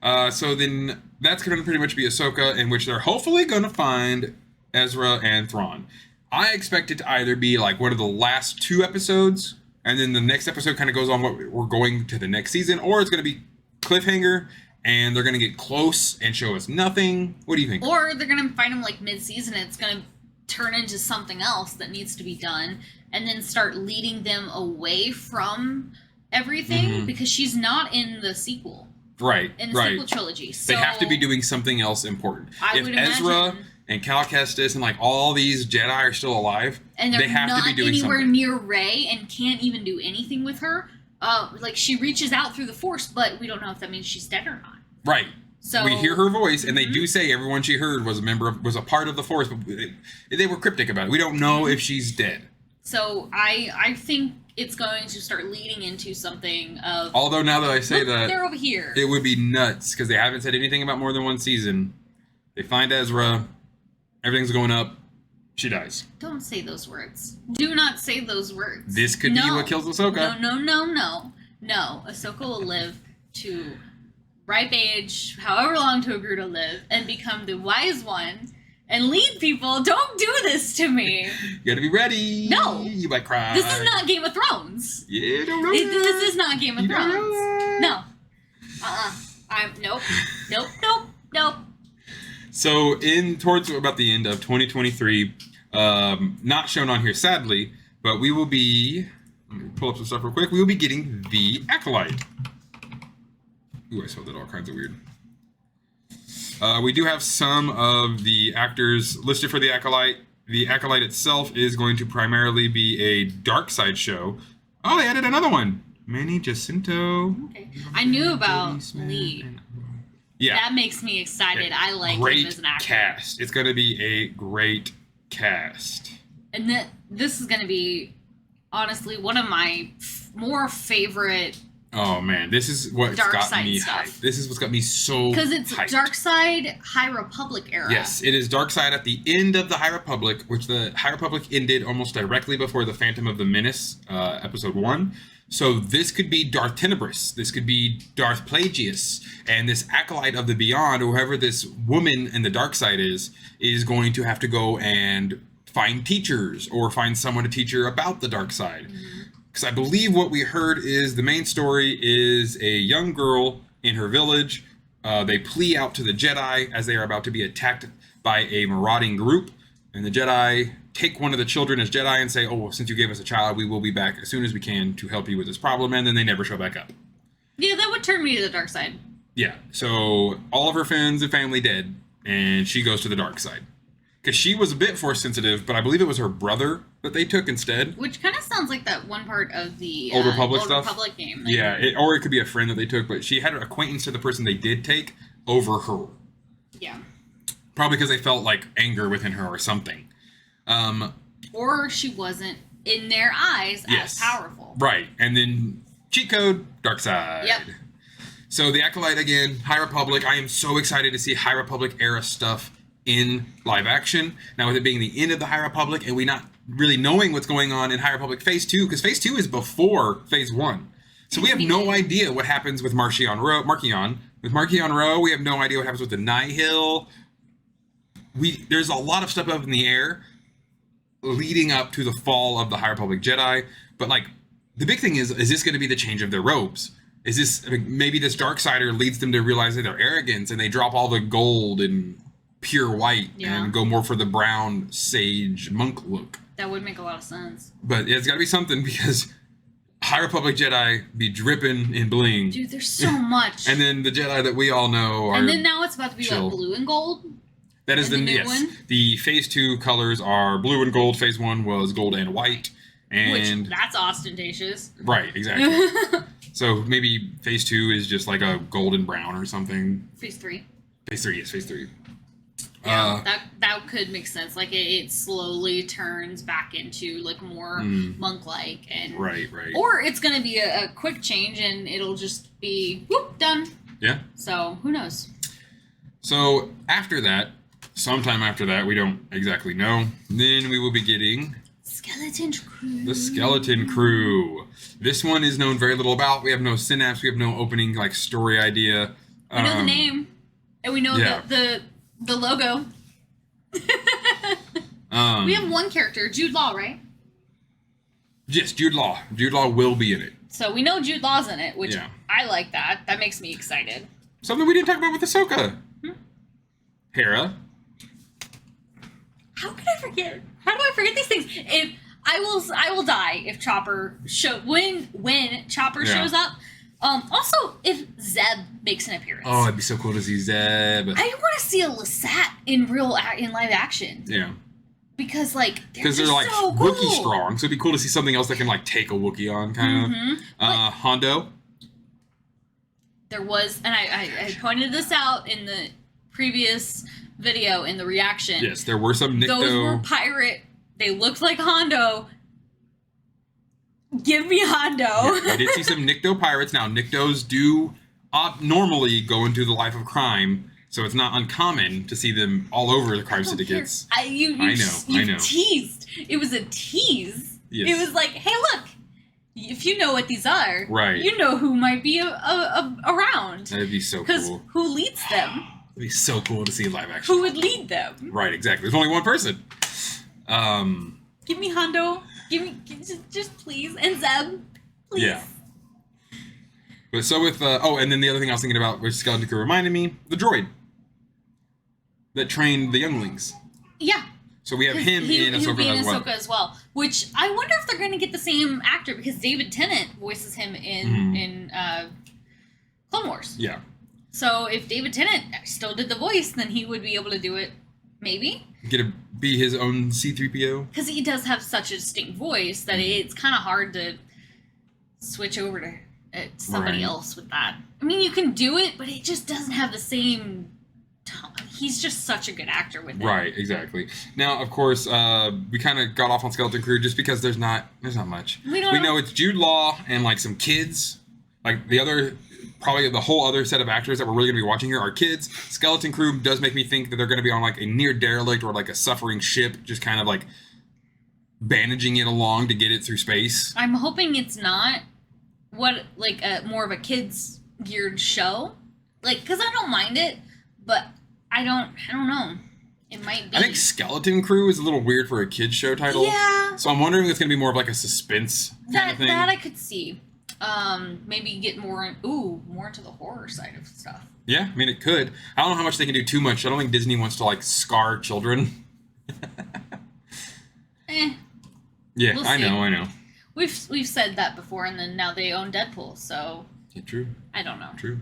Speaker 1: So then that's going to pretty much be Ahsoka, in which they're hopefully going to find Ezra and Thrawn. I expect it to either be like one of the last 2 episodes, and then the next episode kind of goes on what we're going to the next season, or it's going to be cliffhanger, and they're going to get close and show us nothing. What do you think?
Speaker 2: Or they're going to find him like mid-season, and it's going to turn into something else that needs to be done, and then start leading them away from everything, because she's not in the sequel.
Speaker 1: Right,
Speaker 2: in the sequel trilogy. So
Speaker 1: they have to be doing something else important.
Speaker 2: I would imagine,
Speaker 1: Ezra and Cal Kestis and like all these Jedi are still alive,
Speaker 2: and
Speaker 1: they have to be doing
Speaker 2: anywhere
Speaker 1: something.
Speaker 2: near Rey and can't even do anything with her. Like she reaches out through the Force, but we don't know if that means she's dead or not.
Speaker 1: Right.
Speaker 2: So
Speaker 1: we hear her voice, and they do say everyone she heard was a part of the Force, but they were cryptic about it. We don't know if she's dead.
Speaker 2: So I think it's going to start leading into something of.
Speaker 1: Although now that I say that,
Speaker 2: they're over here.
Speaker 1: It would be nuts because they haven't said anything about more than one season. They find Ezra, everything's going up, she dies.
Speaker 2: Don't say those words. Do not say those words.
Speaker 1: This could be what kills Ahsoka.
Speaker 2: No. Ahsoka will live to ripe age, however long to agree to live, and become the wise one and lead people. Don't do this to me.
Speaker 1: You gotta be ready.
Speaker 2: No.
Speaker 1: You might cry.
Speaker 2: This is not Game of Thrones.
Speaker 1: Yeah, don't know.
Speaker 2: This is not Game of Thrones. No. Nope.
Speaker 1: So towards about the end of 2023, not shown on here sadly, but we will be, let me pull up some stuff real quick. We will be getting The Acolyte. Ooh, I spelled that all kinds of weird. We do have some of the actors listed for The Acolyte. The Acolyte itself is going to primarily be a dark side show. Oh, they added another one. Manny Jacinto.
Speaker 2: Okay. I knew about Lee.
Speaker 1: Yeah.
Speaker 2: That makes me excited.
Speaker 1: Yeah.
Speaker 2: I like
Speaker 1: great
Speaker 2: him as an actor.
Speaker 1: Cast. It's going to be a great cast.
Speaker 2: And this is going to be, honestly, one of my more favorite.
Speaker 1: Oh man, this is what's got me hyped. This is what's got me so
Speaker 2: because it's
Speaker 1: hyped.
Speaker 2: Dark Side High Republic era.
Speaker 1: Yes, it is Dark Side at the end of the High Republic, which the High Republic ended almost directly before the Phantom of the Menace, episode 1. So this could be Darth Tenebris, this could be Darth Plagueis, and this Acolyte of the Beyond, or whoever this woman in the Dark Side is going to have to go and find teachers or find someone to teach her about the Dark Side. Because I believe what we heard is the main story is a young girl in her village. They plea out to the Jedi as they are about to be attacked by a marauding group. And the Jedi take one of the children as Jedi and say, oh, well, since you gave us a child, we will be back as soon as we can to help you with this problem. And then they never show back up.
Speaker 2: Yeah, that would turn me to the dark side.
Speaker 1: Yeah, so all of her friends and family dead, and she goes to the dark side. Because she was a bit force sensitive, but I believe it was her brother that they took instead.
Speaker 2: Which kind of sounds like that one part of the
Speaker 1: Old Republic
Speaker 2: Old
Speaker 1: stuff.
Speaker 2: Republic game.
Speaker 1: Yeah, or it could be a friend that they took, but she had an acquaintance to the person they did take over her.
Speaker 2: Yeah.
Speaker 1: Probably because they felt like anger within her or something.
Speaker 2: Or she wasn't, in their eyes,
Speaker 1: yes,
Speaker 2: as powerful.
Speaker 1: Right, and then cheat code, dark side.
Speaker 2: Yep.
Speaker 1: So the Acolyte again, High Republic. I am so excited to see High Republic era stuff in live action. Now with it being the end of the High Republic and we not really knowing what's going on in High Republic Phase 2, because Phase 2 is before Phase 1. So we have no idea what happens with Marchion Ro. With Marchion Ro, we have no idea what happens with the Nihil. There's a lot of stuff up in the air leading up to the fall of the High Republic Jedi. But like the big thing is this going to be the change of their robes? Is this maybe this Darksider leads them to realize that they're arrogant and they drop all the gold and pure white and go more for the brown sage monk look?
Speaker 2: That would make a lot of sense.
Speaker 1: But it's got to be something because High Republic Jedi be dripping in bling.
Speaker 2: Dude, there's so much.
Speaker 1: And then the Jedi that we all know are
Speaker 2: and then now it's about to be
Speaker 1: chill.
Speaker 2: like blue and gold.
Speaker 1: That is the new one. The Phase 2 colors are blue and gold. Phase 1 was gold and white. And
Speaker 2: which, that's ostentatious.
Speaker 1: Right, exactly. So maybe Phase 2 is just like a golden brown or something.
Speaker 2: Phase 3.
Speaker 1: Phase 3, yes, Phase 3.
Speaker 2: Yeah, that could make sense. Like it slowly turns back into like more monk-like, and
Speaker 1: right.
Speaker 2: Or it's gonna be a quick change and it'll just be whoop done.
Speaker 1: Yeah.
Speaker 2: So who knows?
Speaker 1: So after that, sometime after that, we don't exactly know. Then we will be getting
Speaker 2: Skeleton Crew.
Speaker 1: The Skeleton Crew. This one is known very little about. We have no synapse. We have no opening like story idea.
Speaker 2: We know the name, and we know the logo. We have one character, Jude Law, right?
Speaker 1: Yes, Jude Law. Jude Law will be in it.
Speaker 2: So we know Jude Law's in it, which I like that. That makes me excited.
Speaker 1: Something we didn't talk about with Ahsoka. Hera.
Speaker 2: How could I forget? How do I forget these things? If I will die if Chopper when Chopper shows up. Also, if Zeb makes an appearance.
Speaker 1: Oh, it'd be so cool to see Zeb.
Speaker 2: I want to see a Lasat in live action.
Speaker 1: Yeah.
Speaker 2: Because they're
Speaker 1: like
Speaker 2: so cool.
Speaker 1: Wookiee strong, so it'd be cool to see something else that can like take a Wookiee on, kind of. Hondo.
Speaker 2: There was, and I pointed this out in the previous video in the reaction.
Speaker 1: Yes, there were some Nikto.
Speaker 2: Those were pirate. They looked like Hondo. Give me Hondo.
Speaker 1: Yeah, I did see some Nikto pirates. Now, Niktos do normally go into the life of crime, so it's not uncommon to see them all over the crime syndicates.
Speaker 2: I know. Teased. It was a tease. Yes. It was like, hey, look. If you know what these are, you know who might be around.
Speaker 1: That'd be so cool.
Speaker 2: Because who leads them?
Speaker 1: It'd be so cool to see live action.
Speaker 2: Who would lead them?
Speaker 1: Right, exactly. There's only one person.
Speaker 2: Give me Hondo. Give me, just please. And Zeb, please.
Speaker 1: Yeah. But so with, and then the other thing I was thinking about, which Skeleton Crew reminded me, the droid that trained the younglings.
Speaker 2: Yeah.
Speaker 1: So we have him in Ahsoka
Speaker 2: as well. Which I wonder if they're going to get the same actor, because David Tennant voices him in Clone Wars.
Speaker 1: Yeah.
Speaker 2: So if David Tennant still did the voice, then he would be able to do it, maybe.
Speaker 1: Get to be his own C-3PO.
Speaker 2: Because he does have such a distinct voice that it's kind of hard to switch over to somebody else with that. I mean, you can do it, but it just doesn't have the same tone. He's just such a good actor with it. Right,
Speaker 1: exactly. Now, of course, we kind of got off on Skeleton Crew just because there's not much. We know it's Jude Law and like some kids. Like probably the whole other set of actors that we're really going to be watching here are kids. Skeleton Crew does make me think that they're going to be on like a near derelict or like a suffering ship, just kind of like bandaging it along to get it through space.
Speaker 2: I'm hoping it's not more of a kids geared show, because I don't mind it, but I don't know. It might be.
Speaker 1: I think Skeleton Crew is a little weird for a kids show title.
Speaker 2: Yeah.
Speaker 1: So I'm wondering if it's going to be more of like a suspense kind of thing.
Speaker 2: That I could see. Maybe get more into the horror side of stuff.
Speaker 1: Yeah, I mean, it could. I don't know how much they can do too much. I don't think Disney wants to like scar children. Yeah, we'll I know.
Speaker 2: We've said that before, and then now they own Deadpool, so.
Speaker 1: Yeah, true.
Speaker 2: I don't know.
Speaker 1: True.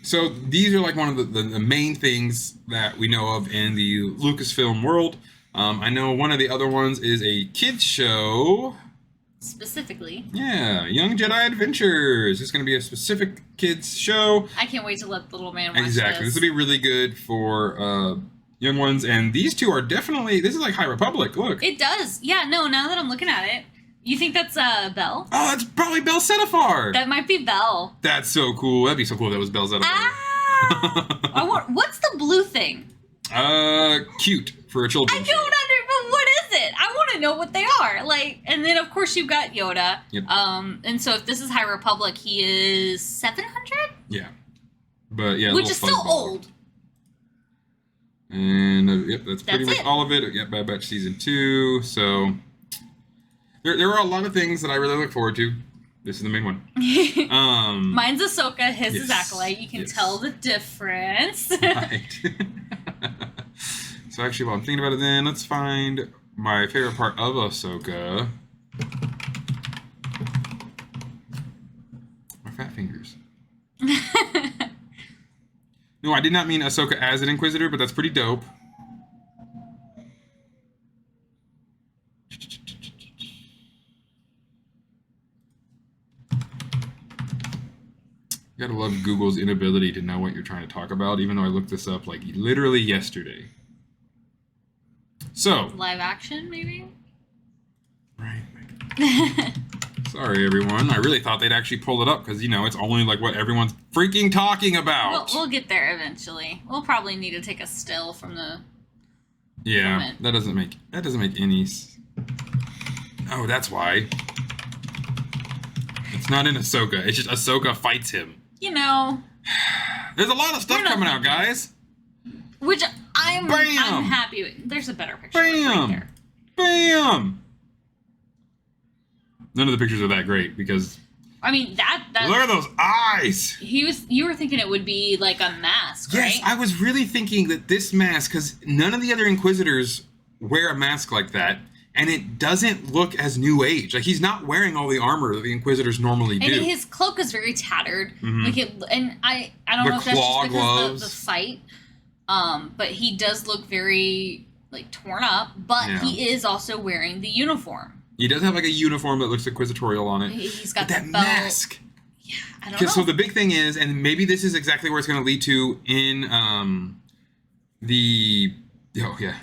Speaker 1: So these are like one of the main things that we know of in the Lucasfilm world. I know one of the other ones is a kids show.
Speaker 2: Specifically.
Speaker 1: Yeah, Young Jedi Adventures. It's going to be a specific kids show.
Speaker 2: I can't wait to let the little man watch
Speaker 1: Exactly. This will be really good for young ones. And these two are definitely, this is like High Republic. Look.
Speaker 2: It does. Yeah, no, now that I'm looking at it. You think that's Belle?
Speaker 1: Oh, it's probably Belle Zettifar.
Speaker 2: That might be Belle.
Speaker 1: That's so cool. That'd be so cool if that was Belle Zettifar.
Speaker 2: Ah! What's the blue thing?
Speaker 1: Cute for a children's show.
Speaker 2: But what is it? I want to know what they are. And then of course you've got Yoda.
Speaker 1: Yep.
Speaker 2: And so if this is High Republic, he is 700?
Speaker 1: Yeah. But yeah,
Speaker 2: which is still old.
Speaker 1: And yep, that's pretty much all of it. Yep, Bad Batch Season 2. So there are a lot of things that I really look forward to. This is the main one.
Speaker 2: Mine's Ahsoka, his is Acolyte. You can tell the difference.
Speaker 1: Right. So actually, while I'm thinking about it then, let's find my favorite part of Ahsoka. My fat fingers. No, I did not mean Ahsoka as an Inquisitor, but that's pretty dope. You gotta love Google's inability to know what you're trying to talk about, even though I looked this up like literally yesterday. So.
Speaker 2: Live action, maybe?
Speaker 1: Right. Sorry, everyone. I really thought they'd actually pull it up because, it's only like what everyone's freaking talking about.
Speaker 2: We'll get there eventually. We'll probably need to take a still from the.
Speaker 1: Yeah,
Speaker 2: moment.
Speaker 1: that doesn't make any. Oh, that's why. It's not in Ahsoka. It's just Ahsoka fights him. There's a lot of stuff coming out, guys.
Speaker 2: Which I'm happy with. There's a better picture. Right there.
Speaker 1: Bam! None of the pictures are that great because...
Speaker 2: I mean, that
Speaker 1: look at those eyes!
Speaker 2: You were thinking it would be like a mask, right?
Speaker 1: Yes, I was really thinking that this mask, because none of the other Inquisitors wear a mask like that, and it doesn't look as New Age. Like, he's not wearing all the armor that the Inquisitors normally do.
Speaker 2: And his cloak is very tattered.
Speaker 1: Mm-hmm.
Speaker 2: I don't know if that's just because
Speaker 1: gloves.
Speaker 2: of the fight. But he does look very, like, torn up. But he is also wearing the uniform. He
Speaker 1: does have, like, a uniform that looks inquisitorial on it.
Speaker 2: He's got
Speaker 1: that
Speaker 2: belt.
Speaker 1: mask.
Speaker 2: Yeah, I don't know.
Speaker 1: So the big thing is, and maybe this is exactly where it's going to lead to in the... Oh, yeah.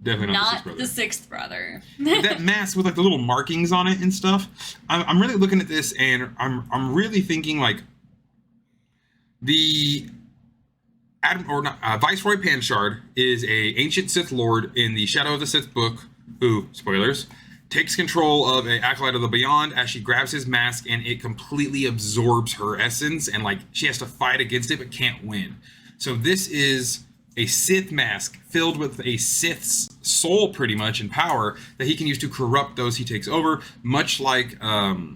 Speaker 1: Definitely not
Speaker 2: the sixth brother.
Speaker 1: That mask with, like, the little markings on it and stuff. I'm really looking at this, and I'm really thinking, like, the... Viceroy Panchard is a ancient Sith Lord in the Shadow of the Sith book, who, spoilers, takes control of an Acolyte of the Beyond as she grabs his mask and it completely absorbs her essence, and like she has to fight against it but can't win. So this is a Sith mask filled with a Sith's soul, pretty much, and power that he can use to corrupt those he takes over, much like why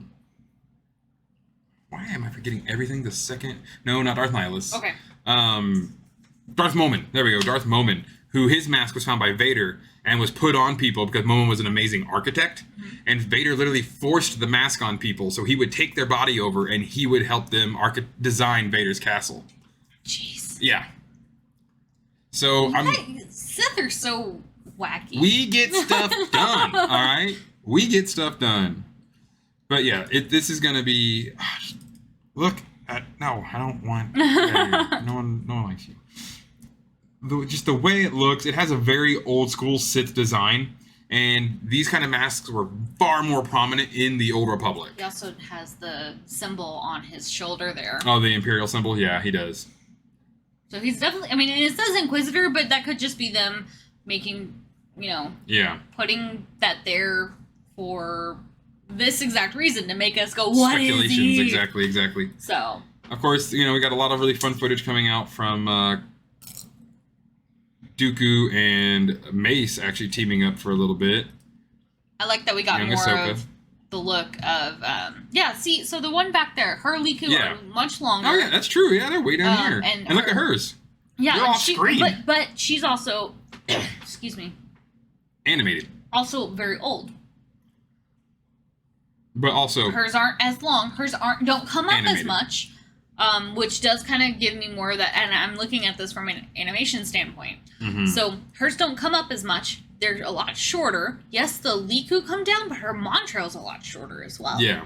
Speaker 1: am I forgetting everything? The second... No, not Darth Nihilus.
Speaker 2: Okay.
Speaker 1: Darth Momin. There we go. Darth Momin, who his mask was found by Vader and was put on people because Momin was an amazing architect. Mm-hmm. And Vader literally forced the mask on people so he would take their body over and he would help them design Vader's castle.
Speaker 2: Jeez.
Speaker 1: Yeah. So
Speaker 2: Sith are so wacky.
Speaker 1: We get stuff done, all right? We get stuff done. But yeah, this is going to be... Look. No, I don't want... No one likes you. Just the way it looks, it has a very old school Sith design, and these kind of masks were far more prominent in the Old Republic.
Speaker 2: He also has the symbol on his shoulder there.
Speaker 1: Oh, the Imperial symbol? Yeah, he does.
Speaker 2: So he's definitely... I mean, it says Inquisitor, but that could just be them making,
Speaker 1: Yeah.
Speaker 2: Putting that there for this exact reason to make us go, what is he?
Speaker 1: Speculations, exactly.
Speaker 2: So...
Speaker 1: Of course, we got a lot of really fun footage coming out from Dooku and Mace actually teaming up for a little bit.
Speaker 2: I like that we got more of the look of... so the one back there, her Liku are much longer.
Speaker 1: Oh, yeah, that's true. Yeah, they're way down here. And look at hers.
Speaker 2: Yeah.
Speaker 1: They're off screen.
Speaker 2: But she's also... excuse me.
Speaker 1: Animated.
Speaker 2: Also very old.
Speaker 1: But also...
Speaker 2: Hers aren't as long. Hers don't come up as much. Which does kind of give me more of that, and I'm looking at this from an animation standpoint. Mm-hmm. So hers don't come up as much. They're a lot shorter. Yes, the Liku come down, but her Montrail's a lot shorter as well.
Speaker 1: Yeah.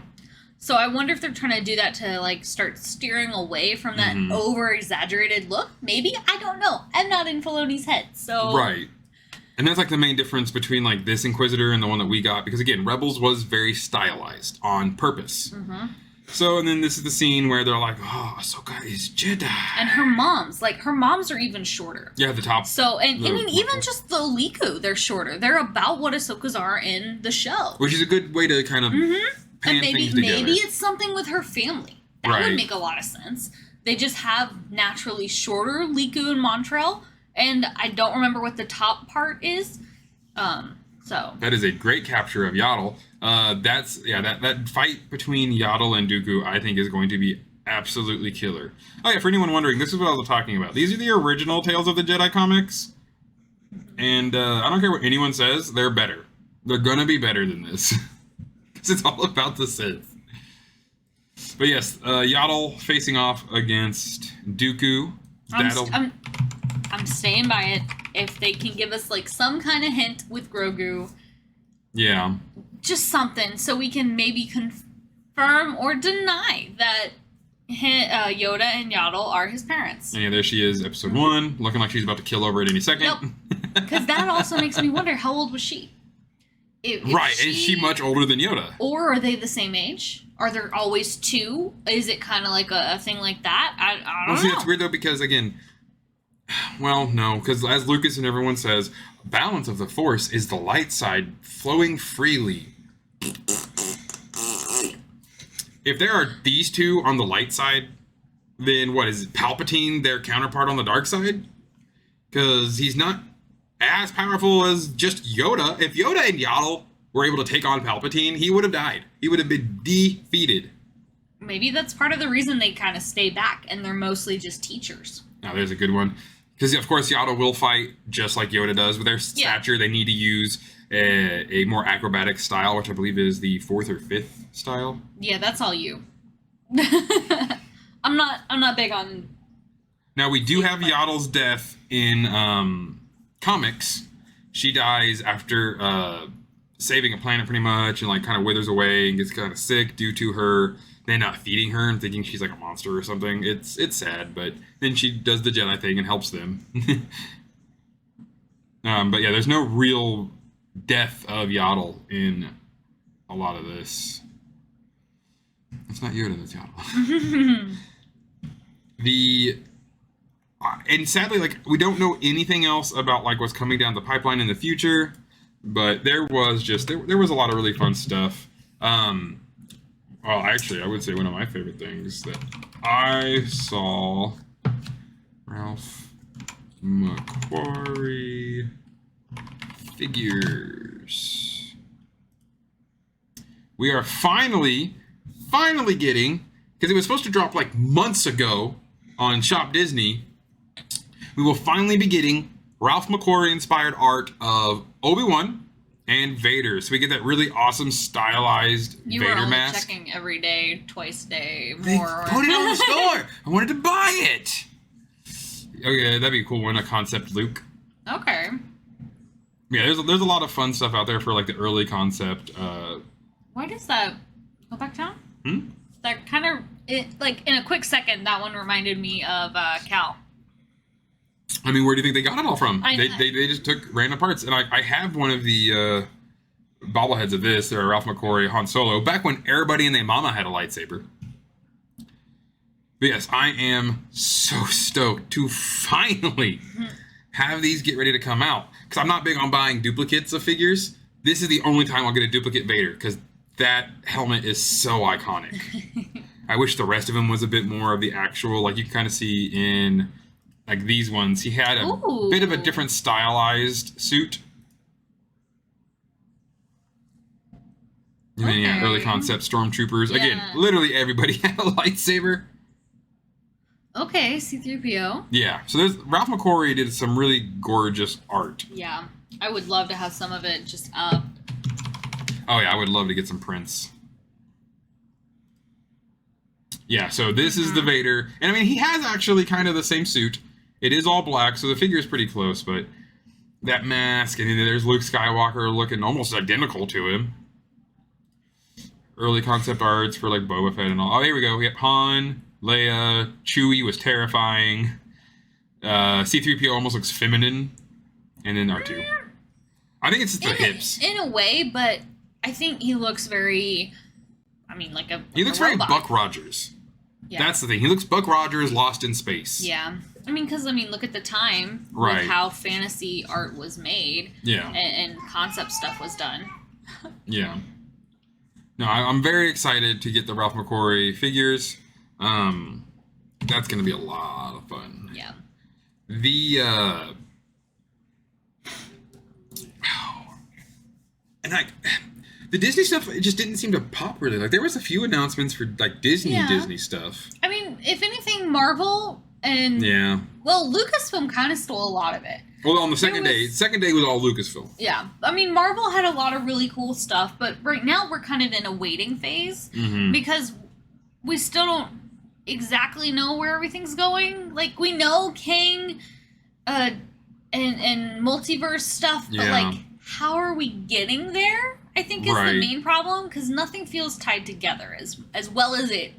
Speaker 2: So I wonder if they're trying to do that to like start steering away from that over-exaggerated look. Maybe, I don't know. I'm not in Filoni's head, so...
Speaker 1: Right. And that's like the main difference between like this Inquisitor and the one that we got, because again, Rebels was very stylized on purpose. Mm-hmm. So, and then this is the scene where they're like, oh, Ahsoka is Jedi.
Speaker 2: And her moms are even shorter.
Speaker 1: Yeah, the top.
Speaker 2: So, and I mean, even just the Liku, they're shorter. They're about what Ahsoka's are in the show.
Speaker 1: Which is a good way to kind of pan things together.
Speaker 2: Maybe it's something with her family. That would make a lot of sense. They just have naturally shorter Liku and Montrail, and I don't remember what the top part is. So
Speaker 1: that is a great capture of Yaddle. That fight between Yaddle and Dooku, I think, is going to be absolutely killer. Oh yeah, for anyone wondering, this is what I was talking about. These are the original Tales of the Jedi comics, and I don't care what anyone says, they're better. They're gonna be better than this, because it's all about the Sith. But yes, Yaddle facing off against Dooku.
Speaker 2: I'm staying by it. If they can give us like some kind of hint with Grogu.
Speaker 1: Yeah.
Speaker 2: Just something so we can maybe confirm or deny that Yoda and Yaddle are his parents.
Speaker 1: And yeah, there she is, episode 1, looking like she's about to kill over at any second.
Speaker 2: Nope. Because that also makes me wonder, how old was she?
Speaker 1: Is she much older than Yoda?
Speaker 2: Or are they the same age? Are there always two? Is it kind of like a thing like that? I don't know.
Speaker 1: See, it's weird though, because again... Well, no, because as Lucas and everyone says, balance of the Force is the light side flowing freely. If there are these two on the light side, then what is Palpatine their counterpart on the dark side? Because he's not as powerful as just Yoda. If Yoda and Yaddle were able to take on Palpatine, he would have died. He would have been defeated.
Speaker 2: Maybe that's part of the reason they kind of stay back, and they're mostly just teachers.
Speaker 1: Now, there's a good one. Because, of course, Yaddle will fight just like Yoda does. With their stature, they need to use a more acrobatic style, which I believe is the 4th or 5th style.
Speaker 2: Yeah, that's all you. I'm not big on...
Speaker 1: Now, we do have Yaddle's death in comics. She dies after saving a planet, pretty much, and, like, kind of withers away and gets kind of sick due to her... They're not feeding her and thinking she's like a monster or something. It's sad, but then she does the Jedi thing and helps them. But yeah, there's no real death of Yaddle in a lot of this. It's not Yoda, that's Yaddle. And sadly, like, we don't know anything else about like what's coming down the pipeline in the future, but there was a lot of really fun stuff. Well, actually, I would say one of my favorite things that I saw, Ralph McQuarrie figures. We are finally getting, because it was supposed to drop like months ago on Shop Disney, we will finally be getting Ralph McQuarrie inspired art of Obi-Wan and Vader. So we get that really awesome stylized
Speaker 2: you
Speaker 1: Vader
Speaker 2: were only
Speaker 1: mask.
Speaker 2: checking every day, twice a day,
Speaker 1: They
Speaker 2: more.
Speaker 1: put it on the store. I wanted to buy it. Okay, that'd be a cool one. A concept Luke.
Speaker 2: Okay.
Speaker 1: Yeah, there's a lot of fun stuff out there for like the early concept.
Speaker 2: Why does that go back down?
Speaker 1: Hmm?
Speaker 2: That kind of like in a quick second, that one reminded me of Cal.
Speaker 1: I mean, where do you think they got it all from?
Speaker 2: I know.
Speaker 1: They just took random parts, and I have one of the bobbleheads of this. They're Ralph McQuarrie, Han Solo, back when everybody and their mama had a lightsaber. But yes, I am so stoked to finally have these get ready to come out. Because I'm not big on buying duplicates of figures. This is the only time I'll get a duplicate Vader, because that helmet is so iconic. I wish the rest of him was a bit more of the actual, like you can kind of see in like these ones. He had a bit of a different stylized suit. And then, yeah, early concept stormtroopers.
Speaker 2: Yeah.
Speaker 1: Again, literally everybody had a lightsaber.
Speaker 2: Okay, C-3PO.
Speaker 1: Yeah, so there's Ralph McQuarrie did some really gorgeous art.
Speaker 2: Yeah, I would love to have some of it just up.
Speaker 1: Oh yeah, I would love to get some prints. Yeah, so this is the Vader. And I mean, he has actually kind of the same suit. It is all black, so the figure is pretty close, but that mask, and then there's Luke Skywalker looking almost identical to him. Early concept arts for like Boba Fett and all. Oh, here we go. We have Han, Leia, Chewie was terrifying. C-3PO almost looks feminine. And then R2. I think it's just the hips.
Speaker 2: In a way, but I think he looks very... I mean, like a
Speaker 1: He looks very Buck Rogers.
Speaker 2: Yeah.
Speaker 1: That's the thing. He looks Buck Rogers lost in space.
Speaker 2: Yeah. I mean, because, look at the time
Speaker 1: Right.
Speaker 2: with how fantasy art was made.
Speaker 1: Yeah.
Speaker 2: And concept stuff was done.
Speaker 1: Yeah. No, I'm very excited to get the Ralph McQuarrie figures. That's going to be a lot of fun.
Speaker 2: Yeah.
Speaker 1: The Disney stuff, it just didn't seem to pop really. Like, there was a few announcements for like Disney stuff.
Speaker 2: I mean, if anything, Marvel and well, Lucasfilm kind of stole a lot of it.
Speaker 1: Well, on the second day was all Lucasfilm.
Speaker 2: Yeah, I mean, Marvel had a lot of really cool stuff, but right now we're kind of in a waiting phase because we still don't exactly know where everything's going. Like, we know Kang, and multiverse stuff, but like, how are we getting there? I think is the main problem, because nothing feels tied together as well as it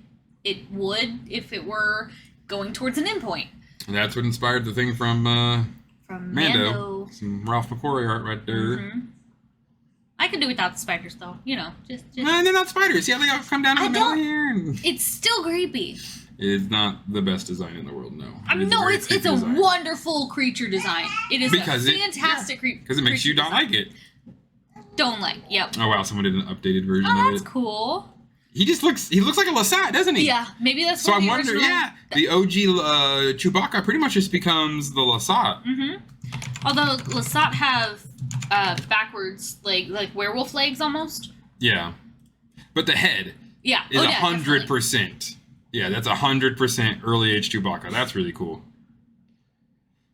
Speaker 2: would if it were going towards an endpoint.
Speaker 1: And that's what inspired the thing from
Speaker 2: Mando.
Speaker 1: Some Ralph McQuarrie art right there.
Speaker 2: Mm-hmm. I could do without the spiders, though. You know, just...
Speaker 1: No, they're not spiders. Yeah, they all come down in the middle here. And...
Speaker 2: It's still creepy.
Speaker 1: It's not the best design in the world, no.
Speaker 2: I mean, no, it's a wonderful creature design. It is
Speaker 1: because
Speaker 2: a fantastic creature.
Speaker 1: Because it makes you not like it.
Speaker 2: Don't like, yep.
Speaker 1: Oh, wow, someone did an updated version of it.
Speaker 2: Oh, that's cool.
Speaker 1: he looks like a Lasat, doesn't he?
Speaker 2: Yeah, maybe that's
Speaker 1: so
Speaker 2: what
Speaker 1: I wonder. The OG Chewbacca pretty much just becomes the Lasat.
Speaker 2: Although Lasat have backwards like werewolf legs almost.
Speaker 1: Yeah, but the head.
Speaker 2: Yeah,
Speaker 1: is 100%. Yeah, that's 100% early age Chewbacca. That's really cool.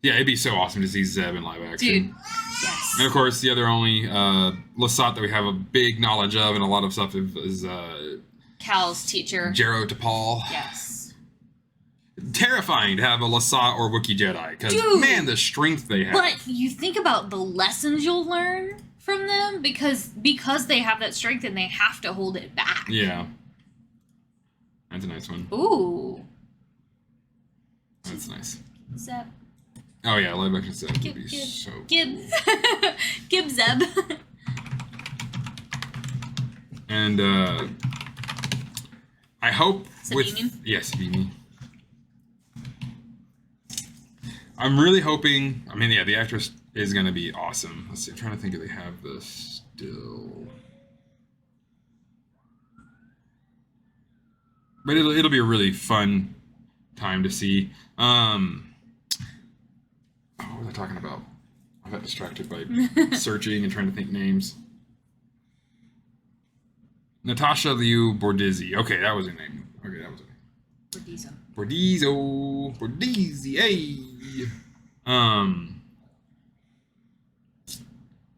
Speaker 1: Yeah, it'd be so awesome to see Zeb in live action.
Speaker 2: Dude, yes.
Speaker 1: And of course, the other only Lasat that we have a big knowledge of and a lot of stuff is
Speaker 2: Cal's teacher.
Speaker 1: Jaro Tapal.
Speaker 2: Yes.
Speaker 1: Terrifying to have a Lasat or Wookiee Jedi, because man, the strength they have.
Speaker 2: But you think about the lessons you'll learn from them because they have that strength and they have to hold it back.
Speaker 1: Yeah. That's a nice one.
Speaker 2: Ooh.
Speaker 1: That's nice.
Speaker 2: Zeb.
Speaker 1: Oh yeah, live action Zeb would be so cool.
Speaker 2: Gib Zeb.
Speaker 1: And I hope
Speaker 2: Sabine?
Speaker 1: Sabine. I'm really hoping. I mean, yeah, the actress is gonna be awesome. Let's see. I'm trying to think if they have this still. But it'll be a really fun time to see. What was I talking about? I got distracted by searching and trying to think names. Natasha Liu Bordizzi. Okay, that was her name. Okay, that was her name. Bordizzi. Hey.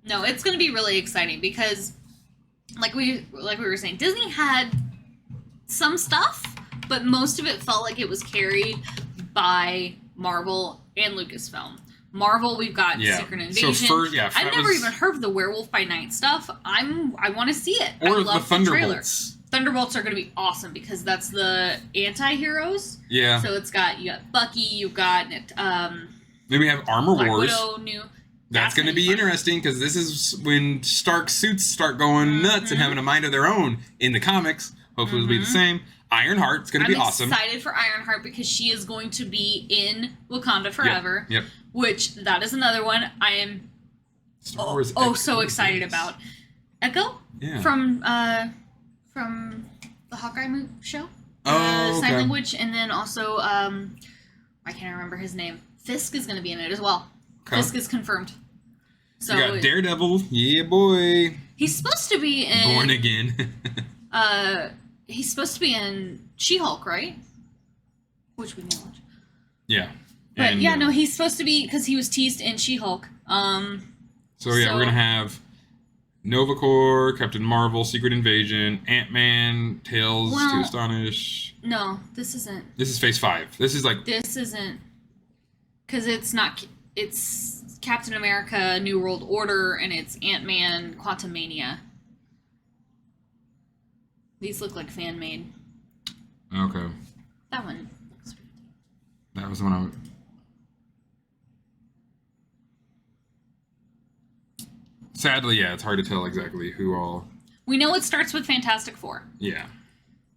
Speaker 2: No, it's going to be really exciting because, like we were saying, Disney had some stuff, but most of it felt like it was carried by Marvel and Lucasfilm. Marvel, we've got Secret Invasion.
Speaker 1: So
Speaker 2: I've never even heard of the Werewolf by Night stuff. I want to see it.
Speaker 1: Or
Speaker 2: I love
Speaker 1: the
Speaker 2: the trailer.
Speaker 1: Thunderbolts.
Speaker 2: Thunderbolts are going to be awesome because that's the anti-heroes.
Speaker 1: Yeah.
Speaker 2: So you got Bucky, you've got
Speaker 1: then we have Armor
Speaker 2: Black
Speaker 1: Wars.
Speaker 2: Widow,
Speaker 1: That's going to be interesting because this is when Stark suits start going nuts and having a mind of their own in the comics. Hopefully it'll be the same. Ironheart's going to be awesome.
Speaker 2: I'm excited for Ironheart because she is going to be in Wakanda forever.
Speaker 1: Yep.
Speaker 2: Which, that is another one I am so excited about. Echo?
Speaker 1: Yeah.
Speaker 2: From the Hawkeye show. Sign language. And then also, I can't remember his name. Fisk is going to be in it as well. Okay. Fisk is confirmed. So
Speaker 1: we got Daredevil. Yeah, boy.
Speaker 2: He's supposed to be in...
Speaker 1: Born Again.
Speaker 2: He's supposed to be in She-Hulk, right? Which we know.
Speaker 1: Yeah.
Speaker 2: But he's supposed to be, because he was teased in She-Hulk.
Speaker 1: We're going to have Nova Corps, Captain Marvel, Secret Invasion, Ant-Man, Tales to Astonish.
Speaker 2: No, this isn't.
Speaker 1: This is Phase 5. This is like...
Speaker 2: This isn't. Because it's Captain America, New World Order, and it's Ant-Man, Quantumania. These look like fan-made.
Speaker 1: Okay.
Speaker 2: That one looks pretty.
Speaker 1: That was the one I... Sadly, yeah, it's hard to tell exactly who all...
Speaker 2: We know it starts with Fantastic Four.
Speaker 1: Yeah.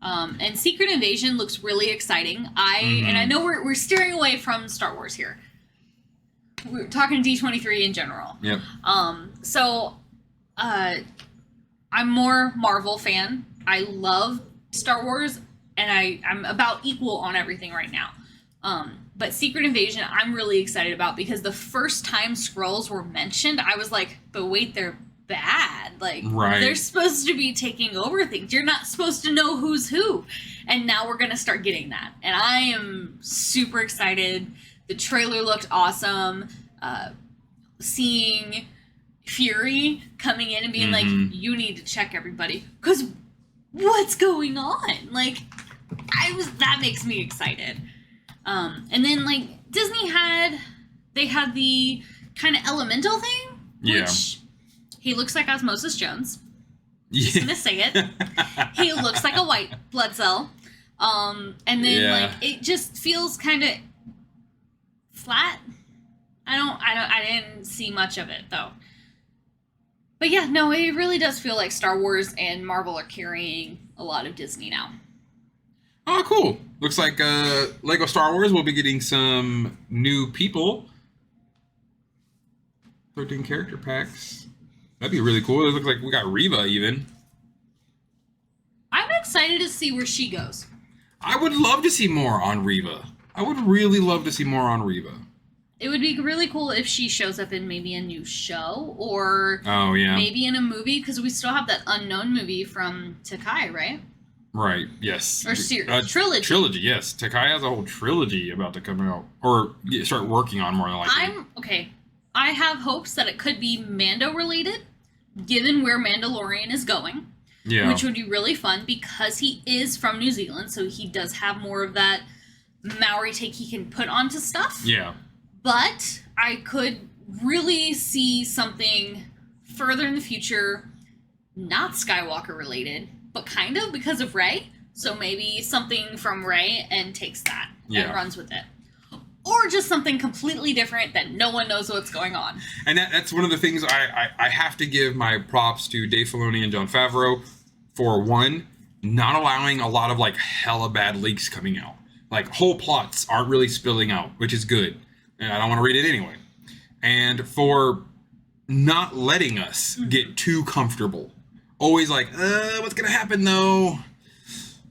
Speaker 2: And Secret Invasion looks really exciting. And I know we're steering away from Star Wars here. We're talking D23 in general.
Speaker 1: Yep.
Speaker 2: I'm more Marvel fan. I love Star Wars, and I'm about equal on everything right now. But Secret Invasion, I'm really excited about because the first time Skrulls were mentioned, I was like, but wait, they're bad. Like, they're supposed to be taking over things. You're not supposed to know who's who. And now we're going to start getting that. And I am super excited. The trailer looked awesome. Seeing Fury coming in and being like, you need to check everybody. Because what's going on? Like, that makes me excited. And then, like, Disney had the kind of elemental thing, which he looks like Osmosis Jones. Just gonna say it. He looks like a white blood cell. And then, like, it just feels kind of flat. I didn't see much of it, though. But yeah, no, it really does feel like Star Wars and Marvel are carrying a lot of Disney now.
Speaker 1: Oh, cool. Looks like Lego Star Wars will be getting some new people. 13 character packs. That'd be really cool. It looks like we got Reva even.
Speaker 2: I'm excited excited to see where she goes.
Speaker 1: I would love to see more on Reva. I would really love to see more on Reva.
Speaker 2: It would be really cool if she shows up in maybe a new show or maybe in a movie, because we still have that Unknown movie from Takai, right?
Speaker 1: Right, yes.
Speaker 2: Or trilogy.
Speaker 1: Trilogy, yes. Takai has a whole trilogy about to come out. Or start working on, more than likely.
Speaker 2: I have hopes that it could be Mando related, given where Mandalorian is going. Yeah. Which would be really fun because he is from New Zealand, so he does have more of that Maori take he can put onto stuff.
Speaker 1: Yeah.
Speaker 2: But I could really see something further in the future, not Skywalker related, but kind of because of Rey. So maybe something from Rey and takes that and runs with it. Or just something completely different that no one knows what's going on.
Speaker 1: And that's one of the things I have to give my props to Dave Filoni and Jon Favreau for, one, not allowing a lot of like hella bad leaks coming out. Like whole plots aren't really spilling out, which is good. And I don't want to read it anyway. And for not letting us get too comfortable. Always like, what's going to happen though?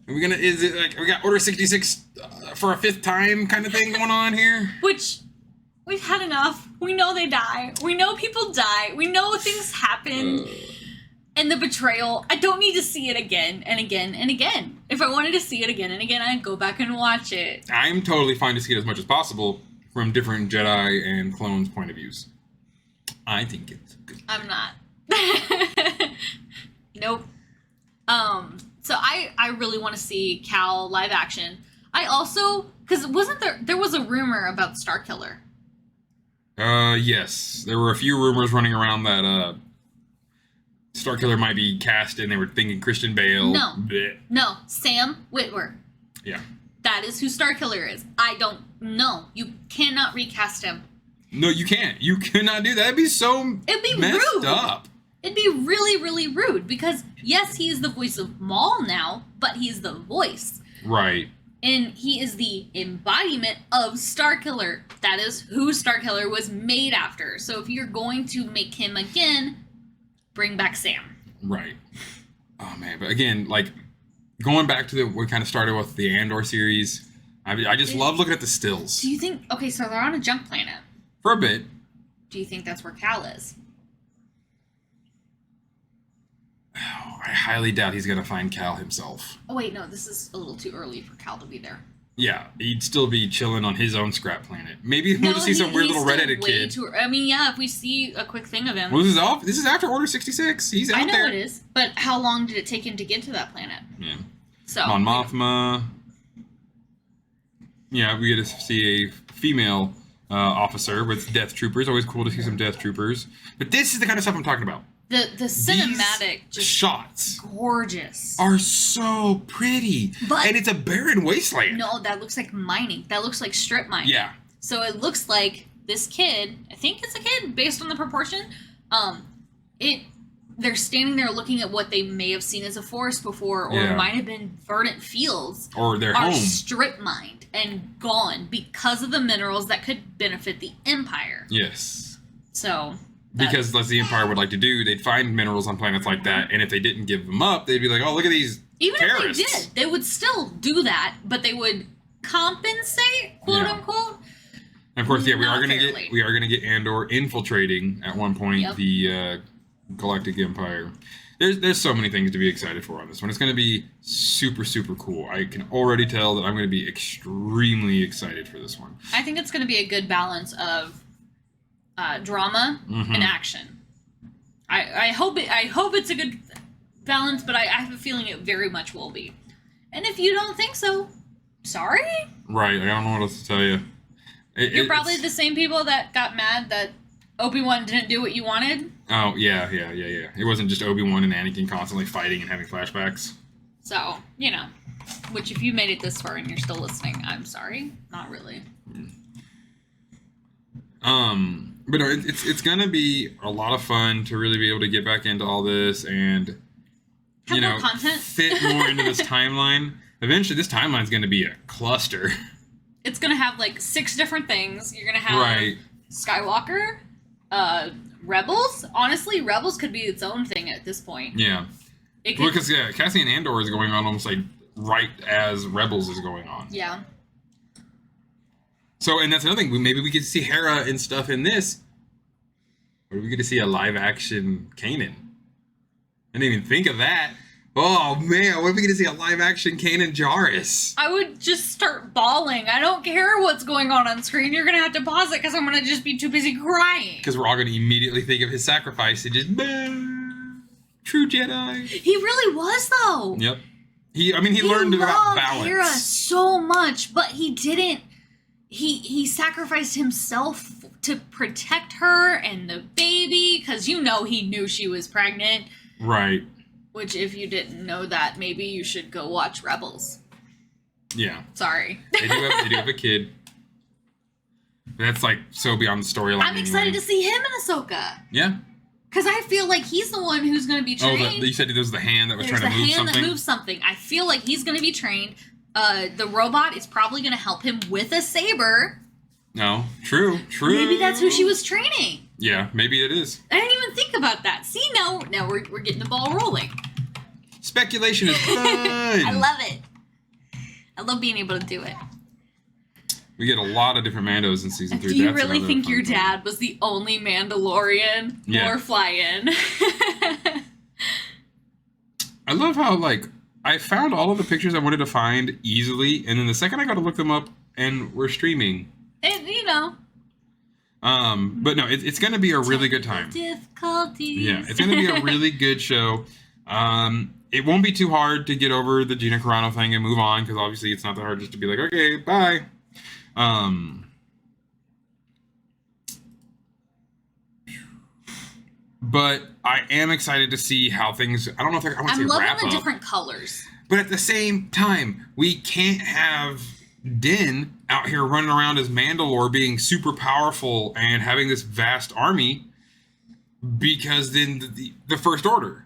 Speaker 1: Is it like, we got Order 66 for a fifth time kind of thing going on here?
Speaker 2: Which, we've had enough. We know they die. We know people die. We know things happen. And the betrayal, I don't need to see it again and again and again. If I wanted to see it again and again, I'd go back and watch it.
Speaker 1: I'm totally fine to see it as much as possible from different Jedi and clones' point of views. I think it's good.
Speaker 2: I'm not. Nope. So I really want to see Cal live action. I also, because wasn't there was a rumor about Starkiller.
Speaker 1: Yes. There were a few rumors running around that Starkiller might be cast, and they were thinking Christian Bale.
Speaker 2: No, Sam Witwer.
Speaker 1: Yeah.
Speaker 2: That is who Starkiller is. I don't know. You cannot recast him.
Speaker 1: No, you can't. You cannot do that. It'd be messed
Speaker 2: rude.
Speaker 1: Up.
Speaker 2: It'd be really, really rude because, yes, he is the voice of Maul now, but he's the voice.
Speaker 1: Right.
Speaker 2: And he is the embodiment of Starkiller. That is who Starkiller was made after. So if you're going to make him again, bring back Sam.
Speaker 1: Right. Oh, man. But again, like, going back to we kind of started with the Andor series, I just love looking at the stills.
Speaker 2: Do you think... Okay, so they're on a junk planet.
Speaker 1: For a bit.
Speaker 2: Do you think that's where Cal is?
Speaker 1: Oh, I highly doubt he's going to find Cal himself.
Speaker 2: Oh, wait, no, this is a little too early for Cal to be there.
Speaker 1: Yeah, he'd still be chilling on his own scrap planet. Maybe we'll just see some weird little redheaded kid.
Speaker 2: I mean, yeah, if we see a quick thing of him.
Speaker 1: Well, this is after Order 66. He's out there.
Speaker 2: I know it is, but how long did it take him to get to that planet?
Speaker 1: Yeah.
Speaker 2: So
Speaker 1: Mon Mothma. Yeah, we get to see a female officer with Death Troopers. Always cool to see some Death Troopers. But this is the kind of stuff I'm talking about.
Speaker 2: The cinematic
Speaker 1: shots
Speaker 2: gorgeous
Speaker 1: are so pretty, and it's a barren wasteland.
Speaker 2: No, that looks like mining. That looks like strip mining.
Speaker 1: Yeah.
Speaker 2: So it looks like this kid. I think it's a kid based on the proportion. They're standing there looking at what they may have seen as a forest before, or it might have been verdant fields,
Speaker 1: or their home
Speaker 2: strip mined and gone because of the minerals that could benefit the Empire.
Speaker 1: Yes.
Speaker 2: So.
Speaker 1: Because that's the Empire would like to do. They'd find minerals on planets like that, and if they didn't give them up, they'd be like, "Oh, look at these terrorists."
Speaker 2: Even if they did, they would still do that, but they would compensate, quote unquote.
Speaker 1: And of course, we are gonna get Andor infiltrating at one point the Galactic Empire. There's so many things to be excited for on this one. It's gonna be super, super cool. I can already tell that I'm gonna be extremely excited for this one.
Speaker 2: I think it's gonna be a good balance of drama and action. I hope it's a good balance, but I have a feeling it very much will be. And if you don't think so, sorry.
Speaker 1: Right, I don't know what else to tell you.
Speaker 2: You're probably the same people that got mad that Obi-Wan didn't do what you wanted.
Speaker 1: Oh, yeah. It wasn't just Obi-Wan and Anakin constantly fighting and having flashbacks.
Speaker 2: So, which if you made it this far and you're still listening, I'm sorry. Not really.
Speaker 1: But it's gonna be a lot of fun to really be able to get back into all this and
Speaker 2: have more content.
Speaker 1: Fit more into this timeline. Eventually, this timeline's gonna be a cluster.
Speaker 2: It's gonna have like 6 different things. You're gonna have Skywalker, Rebels. Honestly, Rebels could be its own thing at this point.
Speaker 1: Yeah,
Speaker 2: It
Speaker 1: Well,
Speaker 2: could,
Speaker 1: because Cassian Andor is going on almost like right as Rebels is going on.
Speaker 2: yeah.
Speaker 1: So, and that's another thing. Maybe we get to see Hera and stuff in this. Or we get to see a live action Kanan. I didn't even think of that. Oh man, what if we get to see a live action Kanan Jarrus?
Speaker 2: I would just start bawling. I don't care what's going on screen. You're gonna have to pause it because I'm gonna just be too busy crying.
Speaker 1: Because we're all going to immediately think of his sacrifice and just, true Jedi.
Speaker 2: He really was though.
Speaker 1: Yep. He learned about balance.
Speaker 2: Hera so much, but he didn't. He sacrificed himself to protect her and the baby because he knew she was pregnant.
Speaker 1: Right.
Speaker 2: Which, if you didn't know that, maybe you should go watch Rebels.
Speaker 1: Yeah.
Speaker 2: Sorry.
Speaker 1: They do have a kid. That's like so beyond the storyline.
Speaker 2: I'm excited to see him in Ahsoka.
Speaker 1: Yeah.
Speaker 2: Because I feel like he's the one who's going to be trained.
Speaker 1: Oh, you said there was the hand that was
Speaker 2: There's
Speaker 1: trying to move something?
Speaker 2: There's the hand that moves something. I feel like he's going to be trained. The robot is probably going to help him with a saber.
Speaker 1: No. True.
Speaker 2: Maybe that's who she was training.
Speaker 1: Yeah, maybe it is.
Speaker 2: I didn't even think about that. See, now we're getting the ball rolling.
Speaker 1: Speculation is fun.
Speaker 2: I love it. I love being able to do it.
Speaker 1: We get a lot of different Mandos in season 3.
Speaker 2: Do you
Speaker 1: That's
Speaker 2: really
Speaker 1: another
Speaker 2: think
Speaker 1: fun
Speaker 2: your
Speaker 1: thing.
Speaker 2: dad was the only Mandalorian
Speaker 1: Yeah.
Speaker 2: or fly-in?
Speaker 1: I love how, like, I found all of the pictures I wanted to find easily, and then the second I got to look them up, and we're streaming. But no, it's going to be a really good time.
Speaker 2: Difficulties.
Speaker 1: Yeah, it's going to be a really good show. It won't be too hard to get over the Gina Carano thing and move on, because obviously it's not that hard just to be like, okay, bye. But I am excited to see how things. I don't know if I want to say
Speaker 2: I'm loving
Speaker 1: wrap
Speaker 2: the
Speaker 1: up.
Speaker 2: different colors.
Speaker 1: But at the same time, we can't have Din out here running around as Mandalore being super powerful and having this vast army, because then the First Order.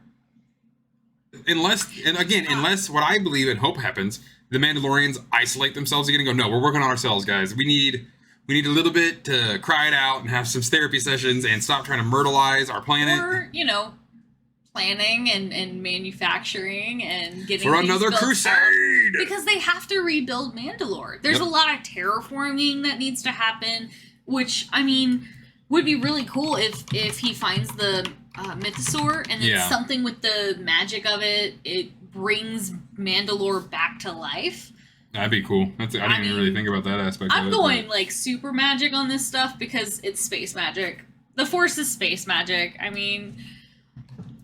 Speaker 1: Unless what I believe and hope happens, the Mandalorians isolate themselves again and go, no, we're working on ourselves, guys. We need a little bit to cry it out and have some therapy sessions and stop trying to myrtleize our planet.
Speaker 2: Or, planning and manufacturing and getting
Speaker 1: For
Speaker 2: things
Speaker 1: another
Speaker 2: built
Speaker 1: crusade!
Speaker 2: out. Because they have to rebuild Mandalore. There's
Speaker 1: Yep.
Speaker 2: a lot of terraforming that needs to happen, which, would be really cool if he finds the mythosaur and then something with the magic of it brings Mandalore back to life.
Speaker 1: That'd be cool. I didn't even really think about that aspect of it.
Speaker 2: I'm going like super magic on this stuff because it's space magic. The Force is space magic.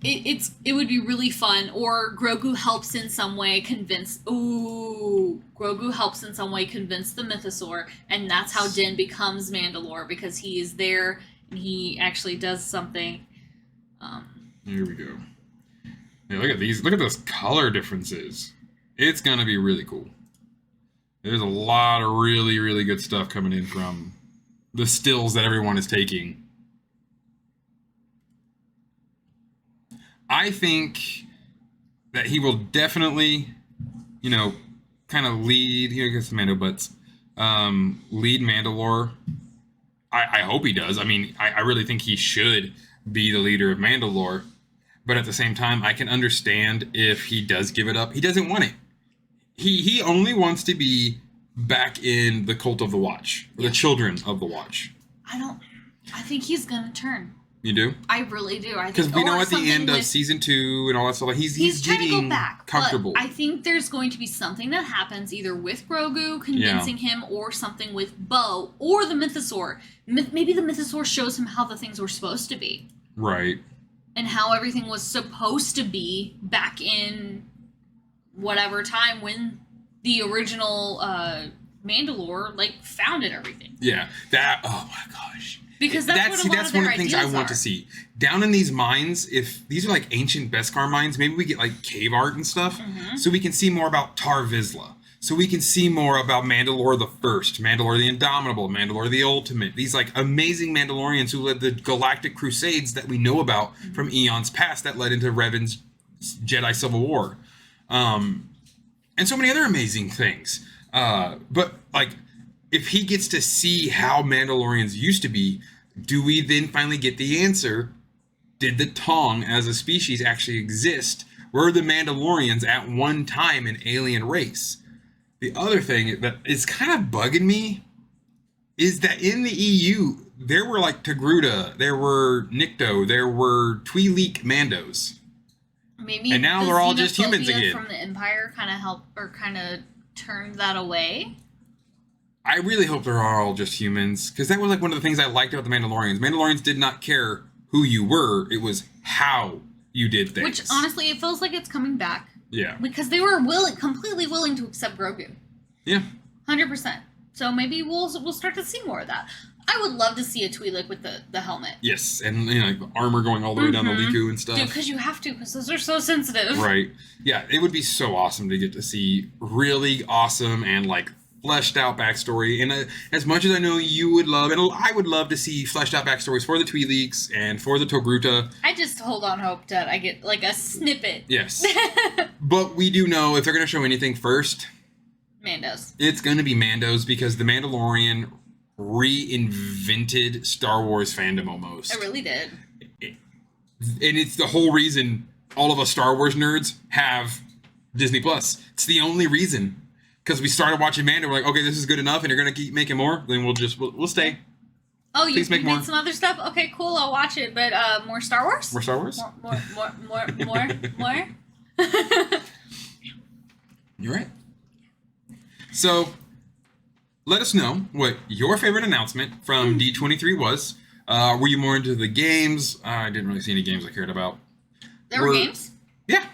Speaker 2: It would be really fun. Or Grogu helps in some way convince the mythosaur, and that's how Din becomes Mandalore, because he is there and he actually does something.
Speaker 1: Here we go. Yeah, look at these. Look at those color differences. It's gonna be really cool. There's a lot of really, really good stuff coming in from the stills that everyone is taking. I think that he will definitely, kind of lead, against the Mando butts, lead Mandalore. I hope he does. I really think he should be the leader of Mandalore. But at the same time, I can understand if he does give it up. He doesn't want it. He only wants to be back in the Cult of the Watch, or the Children of the Watch.
Speaker 2: I think he's gonna turn.
Speaker 1: You do?
Speaker 2: I really do.
Speaker 1: Because we know at the end of season 2 and all that stuff, he's
Speaker 2: trying to
Speaker 1: getting
Speaker 2: go back,
Speaker 1: comfortable.
Speaker 2: But I think there's going to be something that happens either with Grogu convincing him, or something with Bo, or the mythosaur. Maybe the mythosaur shows him how the things were supposed to be.
Speaker 1: Right.
Speaker 2: And how everything was supposed to be back in whatever time when the original Mandalore founded everything.
Speaker 1: Yeah. Oh my gosh.
Speaker 2: Because that's
Speaker 1: one of the things I want to see. Down in these mines, if these are like ancient Beskar mines, maybe we get like cave art and stuff, so we can see more about Tar Vizsla. So we can see more about Mandalore the First, Mandalore the Indomitable, Mandalore the Ultimate. These like amazing Mandalorians who led the galactic crusades that we know about from eons past that led into Revan's Jedi Civil War. And so many other amazing things. But like, if he gets to see how Mandalorians used to be, do we then finally get the answer? Did the Tong as a species actually exist were the Mandalorians at one time an alien race? The other thing that is kind of bugging me is that in the EU, there were like Togruta, there were Nikto, there were Twi'lek Mandos.
Speaker 2: Maybe
Speaker 1: and now they're all just humans
Speaker 2: xenophobia
Speaker 1: again.
Speaker 2: From the Empire kind of helped or kind of turned that away.
Speaker 1: I really hope they're all just humans, because that was like one of the things I liked about the Mandalorians. Mandalorians did not care who you were; it was how you did things.
Speaker 2: Which honestly, it feels like it's coming back.
Speaker 1: Yeah.
Speaker 2: Because they were completely willing to accept Grogu.
Speaker 1: Yeah.
Speaker 2: 100%. So maybe we'll start to see more of that. I would love to see a Twi'lek with the helmet.
Speaker 1: Yes, and like the armor going all the way down the Liku and stuff.
Speaker 2: Dude, because you have to, because those are so sensitive.
Speaker 1: Right. Yeah, it would be so awesome to get to see really awesome and like fleshed out backstory. And as much as I know you would love, and I would love to see fleshed out backstories for the Twi'leks and for the Togruta.
Speaker 2: I just hold on hope that I get like a snippet.
Speaker 1: Yes. But we do know if they're going to show anything first,
Speaker 2: Mandos.
Speaker 1: it's going to be Mandos, because The Mandalorian reinvented Star Wars fandom almost.
Speaker 2: I really did.
Speaker 1: And it's the whole reason all of us Star Wars nerds have Disney Plus. It's the only reason. Because we started watching Mando, we're like, okay, this is good enough, and you're going to keep making more, then we'll stay.
Speaker 2: Oh, you
Speaker 1: make more.
Speaker 2: made some other stuff? Okay, cool, I'll watch it. But more Star Wars?
Speaker 1: More Star Wars?
Speaker 2: More.
Speaker 1: You're right. So, let us know what your favorite announcement from D23 was. Were you more into the games? I didn't really see any games I cared about.
Speaker 2: There were games?
Speaker 1: Yeah.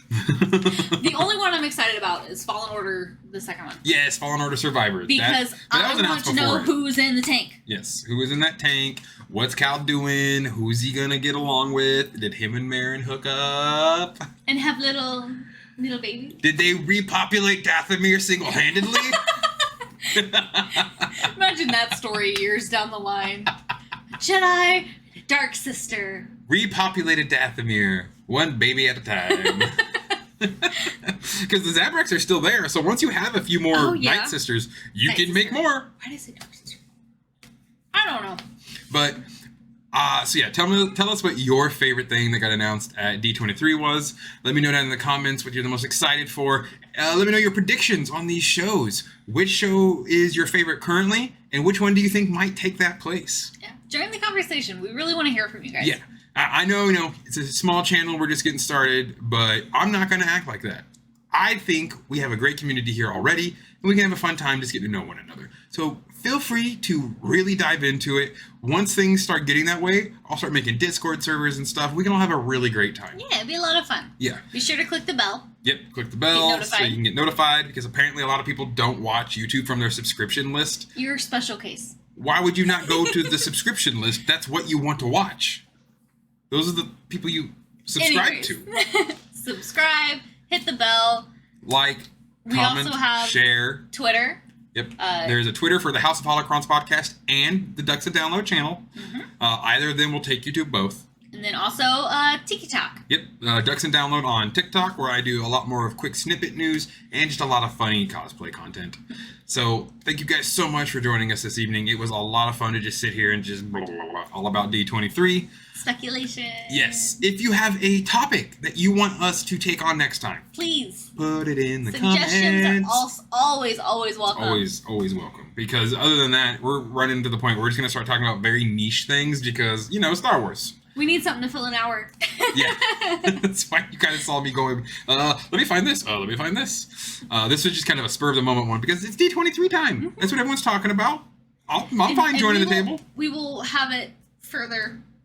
Speaker 2: The only one I'm excited about is Fallen Order, the second one.
Speaker 1: Yes, Fallen Order Survivors.
Speaker 2: Because I want to know who's in the tank.
Speaker 1: Yes, who is in that tank? What's Cal doing? Who's he gonna get along with? Did him and Marin hook up?
Speaker 2: And have little babies?
Speaker 1: Did they repopulate Dathomir single-handedly?
Speaker 2: Imagine that story years down the line. Jedi, dark sister.
Speaker 1: Repopulated Dathomir, one baby at a time. Because the Zabraks are still there, so once you have a few more Night Sisters, you can make more.
Speaker 2: Why did I say dark sister? I don't know.
Speaker 1: But, so yeah, tell us what your favorite thing that got announced at D23 was. Let me know down in the comments what you're the most excited for. Let me know your predictions on these shows. Which show is your favorite currently, and which one do you think might take that place?
Speaker 2: Yeah, join the conversation. We really want to hear from you guys.
Speaker 1: Yeah. I know, it's a small channel, we're just getting started, but I'm not going to act like that. I think we have a great community here already, and we can have a fun time just getting to know one another. So feel free to really dive into it. Once things start getting that way, I'll start making Discord servers and stuff. We can all have a really great time.
Speaker 2: Yeah, it'd be a lot of fun.
Speaker 1: Yeah.
Speaker 2: Be sure to click the bell.
Speaker 1: Yep, click the bell so you can get notified, because apparently a lot of people don't watch YouTube from their subscription list.
Speaker 2: You're a special case.
Speaker 1: Why would you not go to the subscription list? That's what you want to watch. Those are the people you subscribe to.
Speaker 2: Subscribe, hit the bell.
Speaker 1: Like, comment,
Speaker 2: also have
Speaker 1: share.
Speaker 2: Twitter.
Speaker 1: Yep. There's a Twitter for the House of Holocrons podcast and the Ducks and Download channel. Mm-hmm. Either of them will take you to both.
Speaker 2: And then also TikTok.
Speaker 1: Yep. Ducks and Download on TikTok, where I do a lot more of quick snippet news and just a lot of funny cosplay content. So thank you guys so much for joining us this evening. It was a lot of fun to just sit here and just blah, blah, blah, all about D23.
Speaker 2: Speculation.
Speaker 1: Yes. If you have a topic that you want us to take on next time,
Speaker 2: please
Speaker 1: put it in the comments.
Speaker 2: Suggestions are always welcome.
Speaker 1: Always welcome. Because other than that, we're running to the point where we're just going to start talking about very niche things because, Star Wars.
Speaker 2: We need something to fill an hour.
Speaker 1: Yeah. That's why you kind of saw me going, let me find this. Let me find this. This was just kind of a spur of the moment one because it's D23 time. Mm-hmm. That's what everyone's talking about. I'm fine joining the table.
Speaker 2: We will have it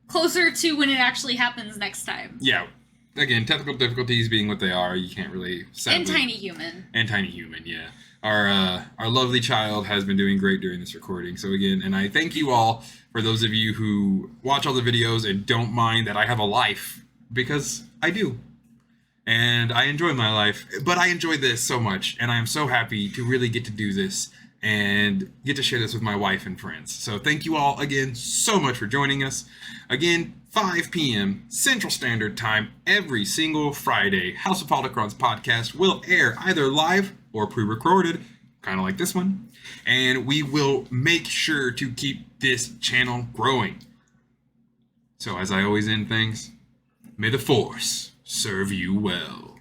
Speaker 2: closer to when it actually happens next time.
Speaker 1: Yeah. Again, technical difficulties being what they are, you can't really...
Speaker 2: And Tiny Human.
Speaker 1: And Tiny Human, yeah. Our lovely child has been doing great during this recording. So again, and I thank you all for those of you who watch all the videos and don't mind that I have a life, because I do. And I enjoy my life, but I enjoy this so much, and I am so happy to really get to do this and get to share this with my wife and friends. So thank you all again so much for joining us. Again, 5 p.m. Central Standard Time every single Friday. House of Holocrons podcast will air either live or pre-recorded, kind of like this one. And we will make sure to keep this channel growing. So as I always end things, may the Force serve you well.